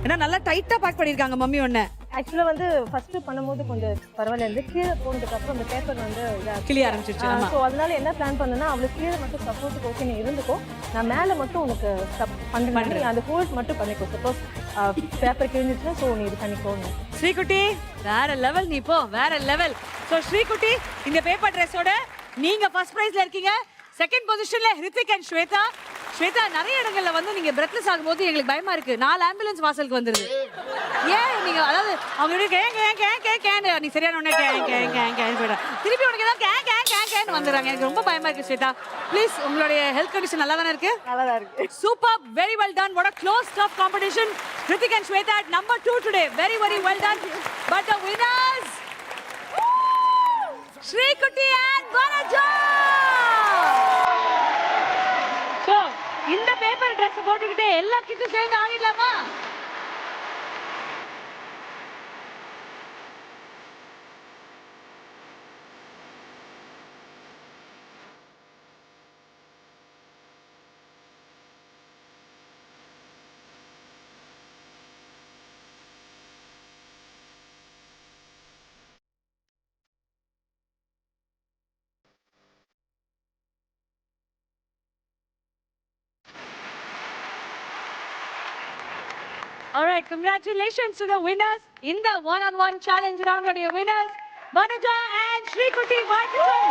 ஏன்னா நல்லா டைட்டா பேக் பண்ணிருக்காங்க மம்மி ஒண்ணு. ஆக்சுவலா வந்து ஃபர்ஸ்ட் பண்ணும்போது கொஞ்சம் பரவாயில்ல இருந்து, கீழே போனதுக்கு அப்புறம் அந்த பேப்பர் வந்து கிளிய ஆரம்பிச்சிருச்சு. ஸோ அதனால என்ன பிளான் பண்ணேன்னா, அவளுக்கு கீழே மட்டும் சப்போர்ட்டுக்கு ஓகே நீ இருந்துக்கோ, நான் மேலே மட்டும் உனக்கு பண்ணுறேன், அந்த ஹோல்ட் மட்டும் பண்ணிக்கோ, சப்போஸ் பேப்பர் கிழிஞ்சிச்சுன்னா ஸோ நீ இது பண்ணிக்கோங்க. ஸ்ரீகுட்டி வேற லெவல், நீ போ வேற லெவல். ஸோ ஸ்ரீகுட்டி இந்த பேப்பர் ட்ரெஸ்ஸோட நீங்க ஃபர்ஸ்ட் பிரைஸ்ல இருக்கீங்க. செகண்ட் பொசிஷன்ல ஹிருத்திக் அண்ட் ஸ்வேதா. ஸ்வேதா, நிறைய இடங்கள்ல வந்து நீங்க பிரெத்லெஸ் ஆகும்போது எங்களுக்கு பயமா இருக்கு, 4 ஆம்புலன்ஸ் வாசலுக்கு வந்துருது. ஏன் நீங்க அதாவது அவங்க கேன் நீ சரியான உடனே கேன் போயிட திருப்பி உனக்கு ஏதாவது கேன் வந்துடுறாங்க. எனக்கு ரொம்ப பயமா இருக்கு ஸ்வேதா. ப்ளீஸ், உங்களுடைய ஹெல்த் கண்டிஷன் நல்லா தானே இருக்கு? நல்லா தான் இருக்கு. Super, very well ton. What a close tough competition. Hrithik and Shweta at number 2 today. Very well done. But the winners, Shrikutti and Vanaja. So, இந்த பேப்பர் Dress போட்டுக்கிட்டே எல்லா கிட்டும் சேர்ந்து ஆடிடலாமா? All right, congratulations to the winners in the one-on-one challenge round. Are your winners, Vanaja and Shrikutti. Wonderful.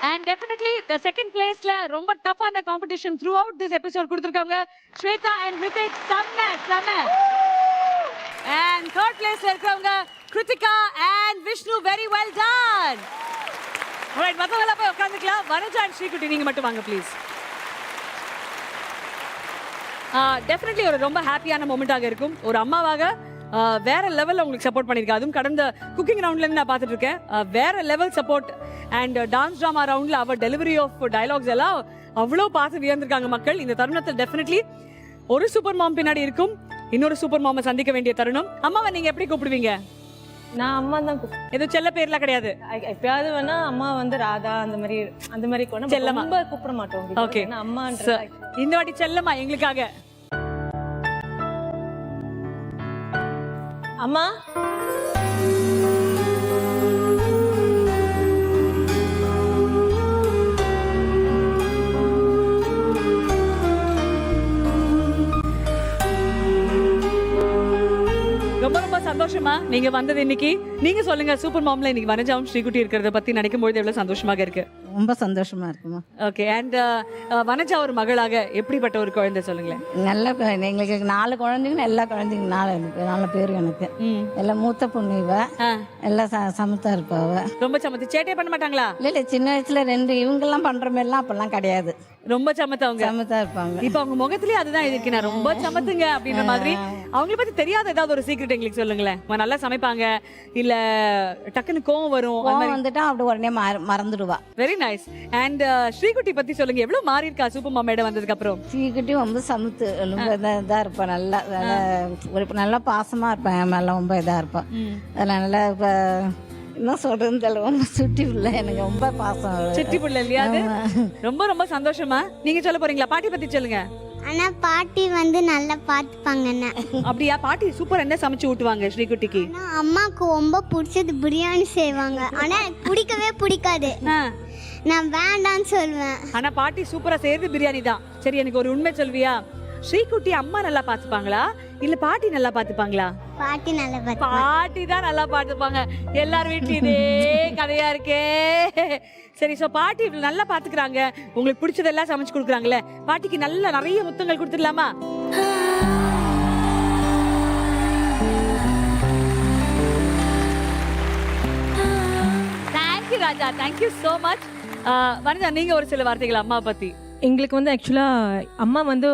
And definitely the second place la romba tough on the competition throughout this episode kuduthirukanga Shweta and Hrithik. Samna. And third place la irukavanga Kritika and Vishnu. Very well done. Alright, மத்தவங்கள போய் உட்கார்ந்துக்கலாம். Vanaja and Sreekutty நீங்க மட்டும் வாங்க please. Definitely ஒரு ரொம்ப ஹாப்பியான மொமெண்டாக இருக்கும். ஒரு அம்மாவாக வேற லெவலில் உங்களுக்கு சப்போர்ட் பண்ணியிருக்கேன். அதுவும் கடந்த குக்கிங் ரவுண்ட்லேருந்து நான் பார்த்துட்டு இருக்கேன். வேற level support. And dance drama ரவுண்டில் அவர் டெலிவரி ஆஃப் டயலாக்ஸ் எல்லாம் அவ்வளோ பார்த்து வியந்திருக்காங்க மக்கள். இந்த தருணத்தில் டெஃபினெட்லி ஒரு சூப்பர் மாம் பின்னாடி இருக்கும். இன்னொரு சூப்பர் மாமை சந்திக்க வேண்டிய தருணம். அம்மாவை நீங்க எப்படி கூப்பிடுவீங்க? நான் அம்மா தான். எதுவும் செல்ல பேர்லாம் கிடையாது? எப்பயாவது வேணா அம்மா வந்து ராதா அந்த மாதிரி செல்லமா ரொம்ப கூப்பிட மாட்டோம். ஓகே, அம்மான்ற இந்த வாட்டி செல்லமா எங்களுக்காக அம்மா. ரொம்ப ரொம்ப சந்தோஷமா நீங்க வந்தது இன்னைக்கு. நீங்க சொல்லுங்க, சூப்பர் மாம்ல இன்னைக்கு வனஜாவும் ஸ்ரீகுட்டி இருக்கிறத பத்தி நினைக்கும் பொழுது எவ்வளவு சந்தோஷமாக இருக்கு? ரொம்ப சந்தோஷமா இருக்குமா. ஓகே, அண்ட் வனஜா ஒரு மகளாக எப்படிப்பட்ட ஒரு குழந்தை சொல்லுங்களேன்? நல்ல எங்களுக்கு 4 குழந்தைங்க, எல்லா குழந்தைங்க 4 பேர் எனக்கு. எல்லாம் மூத்த பொண்ணு இவ, எல்லாம் சமத்தா இருப்பாவ. ரொம்ப சமத்து. சேட்டே பண்ண மாட்டாங்களா? இல்ல சின்ன வயசுல 2 இவங்கெல்லாம் பண்ற மாதிரிலாம் அப்பெல்லாம் கிடையாது. ரொம்ப சமத்தவங்க, சமத்தா இருப்பாங்க. இப்ப அவங்க முகத்திலேயே அதுதான் இருக்கு, நான் ரொம்ப சமத்துங்க அப்படின்ற மாதிரி. அவங்கள பத்தி தெரியாத ஏதாவது ஒரு சீக்ரெட் எங்களுக்கு சொல்லுங்களேன். நல்லா சமைப்பாங்க இல்ல டக்குன்னு கோவம் வரும் வந்துட்டா அப்படி உடனே மறந்துடுவா. Very nice. அண்ட் ஸ்ரீகுட்டி பத்தி சொல்லுங்க, எவ்வளவு மாறி இருக்கா சூப்பர் மாமேட வந்ததுக்கு அப்புறம்? ஸ்ரீகுட்டி ரொம்ப சமத்து, ரொம்ப இதா இருப்பா, நல்லா நல்லா பாசமா இருப்பேன் என் மேல, ரொம்ப இதா இருப்பான். அதெல்லாம் நல்லா இப்ப என்ன சொல்றதுன்னு தெரியல, ரொம்ப சுட்டி பிள்ளை, எனக்கு ரொம்ப பாசம். சுட்டி பிள்ளை இல்லையா அது? ரொம்ப ரொம்ப சந்தோஷமா. நீங்க சொல்ல போறீங்களா? பாட்டி பத்தி சொல்லுங்க. ஆனா பாட்டி வந்து நல்லா பாத்துப்பாங்க. அப்படியா? பாட்டி சூப்பர். என்ன சமைச்சு ஊட்டுவாங்க ஸ்ரீகுட்டிக்கு? அம்மாக்கு ரொம்ப பிடிச்சது பிரியாணி செய்வாங்க. ஆனா எனக்கு பிடிக்கவே பிடிக்காது, நான் வேண்டான்னு சொல்லுவேன். ஆனா பாட்டி சூப்பரா செய்யறது பிரியாணி தான். சரி, எனக்கு ஒரு உண்மை சொல்வியா? ஸ்ரீகுட்டி அம்மா நல்லா பாத்துப்பாங்களா இல்ல பாட்டி நல்லா பாத்துப்பாங்களா? பாட்டி நல்லா பாத்து. பாட்டி தான் நல்லா பாத்துப்பாங்க. எல்லார் வீட்லயும் இதே கதையா இருக்கே. சரி, சோ பாட்டி நல்லா பாத்துக்கிறாங்க, உங்களுக்கு பிடிச்சதெல்லாம் சமைச்சு கொடுக்குறாங்கல்ல, பாட்டிக்கு நல்ல நிறைய முத்தங்கள் கொடுத்துடலாமா? Thank you so much. வனிதா, நீங்க ஒரு சில வார்த்தைகள் அம்மா பத்தி. எங்களுக்கு வந்து ஆக்சுவலாக அம்மா வந்து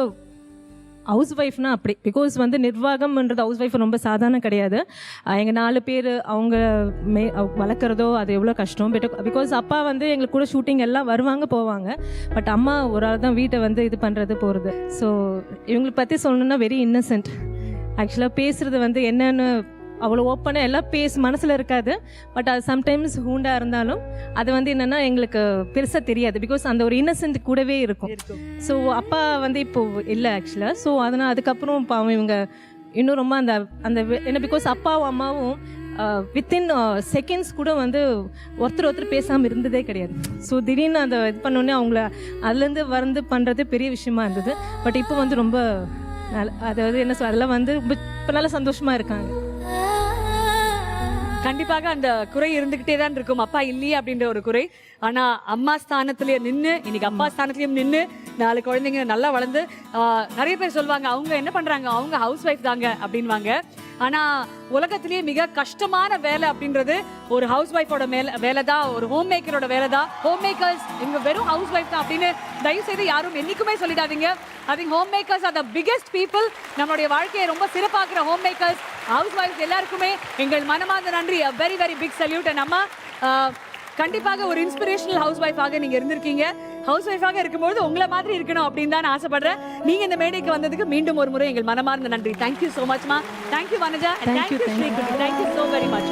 ஹவுஸ் ஒய்ஃப்னா அப்படி, பிகாஸ் வந்து நிர்வாகம்ன்றது ஹவுஸ் ஒய்ஃப் ரொம்ப சாதாரண கிடையாது. எங்கள் 4 பேர் அவங்க வளர்க்குறதோ அது எவ்வளோ கஷ்டம். பிகாஸ் அப்பா வந்து எங்களுக்கு கூட ஷூட்டிங் எல்லாம் வருவாங்க போவாங்க, பட் அம்மா ஒரு ஆள் தான் வீட்டை வந்து இது பண்ணுறது போகிறது. ஸோ இவங்களை பற்றி சொல்லணுன்னா வெரி இன்னசென்ட். ஆக்சுவலாக பேசுகிறது வந்து என்னென்னு அவ்வளோ ஓப்பனாக எல்லாம் மனசில் இருக்காது, பட் அது சம்டைம்ஸ் ஹூண்டாக இருந்தாலும் அது வந்து என்னென்னா எங்களுக்கு பெருசாக தெரியாது, பிகாஸ் அந்த ஒரு இன்னசென்ட் கூடவே இருக்கும். ஸோ அப்பா வந்து இப்போது இல்லை ஆக்சுவலாக. ஸோ அதனால் அதுக்கப்புறம் இப்போ இவங்க இன்னும் ரொம்ப அந்த அந்த என்ன, பிகாஸ் அப்பாவும் அம்மாவும் வித்தின் செகண்ட்ஸ் கூட வந்து ஒருத்தர் பேசாமல் இருந்ததே கிடையாது. ஸோ திடீர்னு அந்த இது பண்ணோடனே அவங்கள அதுலேருந்து வந்து பண்ணுறது பெரிய விஷயமா இருந்தது. பட் இப்போ வந்து ரொம்ப அதாவது என்ன சொல்ல, அதெல்லாம் வந்து இப்போ நல்லா சந்தோஷமாக இருக்காங்க. கண்டிப்பாக அந்த குறை இருந்துகிட்டே தான் இருக்கும், அப்பா இல்லையே அப்படின்ற ஒரு குறை. ஆனா அம்மா ஸ்தானத்திலேயே நின்று, இன்னைக்கு அப்பா ஸ்தானத்திலயும் நின்று 4 குழந்தைங்க நல்லா வளர்ந்து, நிறைய பேர் சொல்லுவாங்க அவங்க என்ன பண்றாங்க, அவங்க ஹவுஸ் ஒய்ஃப் தாங்க அப்படின்வாங்க. ஆனா உலகத்திலேயே மிக கஷ்டமான வேலை அப்படின்றது ஒரு ஹவுஸ் ஒய்ஃபோட வேலை தான், ஒரு ஹோம் மேக்கரோட வேலை தான். ஹோம் மேக்கர்ஸ் இவங்க வெறும் ஹவுஸ் ஒய்ஃப் தான் அப்படின்னு தயவு செய்து யாரும் என்னைக்குமே சொல்லிடாதீங்க. I think home makers are the biggest people. நம்மளுடைய வாழ்க்கையை ரொம்ப சிறப்பாக்குற ஹோம் மேக்கர்ஸ், ஹவுஸ் ஒய்ஃப் எல்லாருக்குமே எங்கள் மனமார்ந்த நன்றி. Very very big salute. And அம்மா கண்டிப்பாக ஒரு இன்ஸ்பிரேஷனல் ஹவுஸ் ஒய்ஃபாக நீங்க இருந்திருக்கீங்க. ஹவுஸ் ஒய்ஃபாக இருக்கும்போது உங்களை மாதிரி இருக்கணும் அப்படின்னு தான் நான் ஆசைப்படுறேன். நீங்க இந்த மேடைக்கு வந்ததுக்கு மீண்டும் ஒரு முறை எங்கள் மனமார்ந்த நன்றி. தேங்க்யூ சோ மச் மா. Thank you Vanaja. Thank you Sreekutty. Thank you so very much.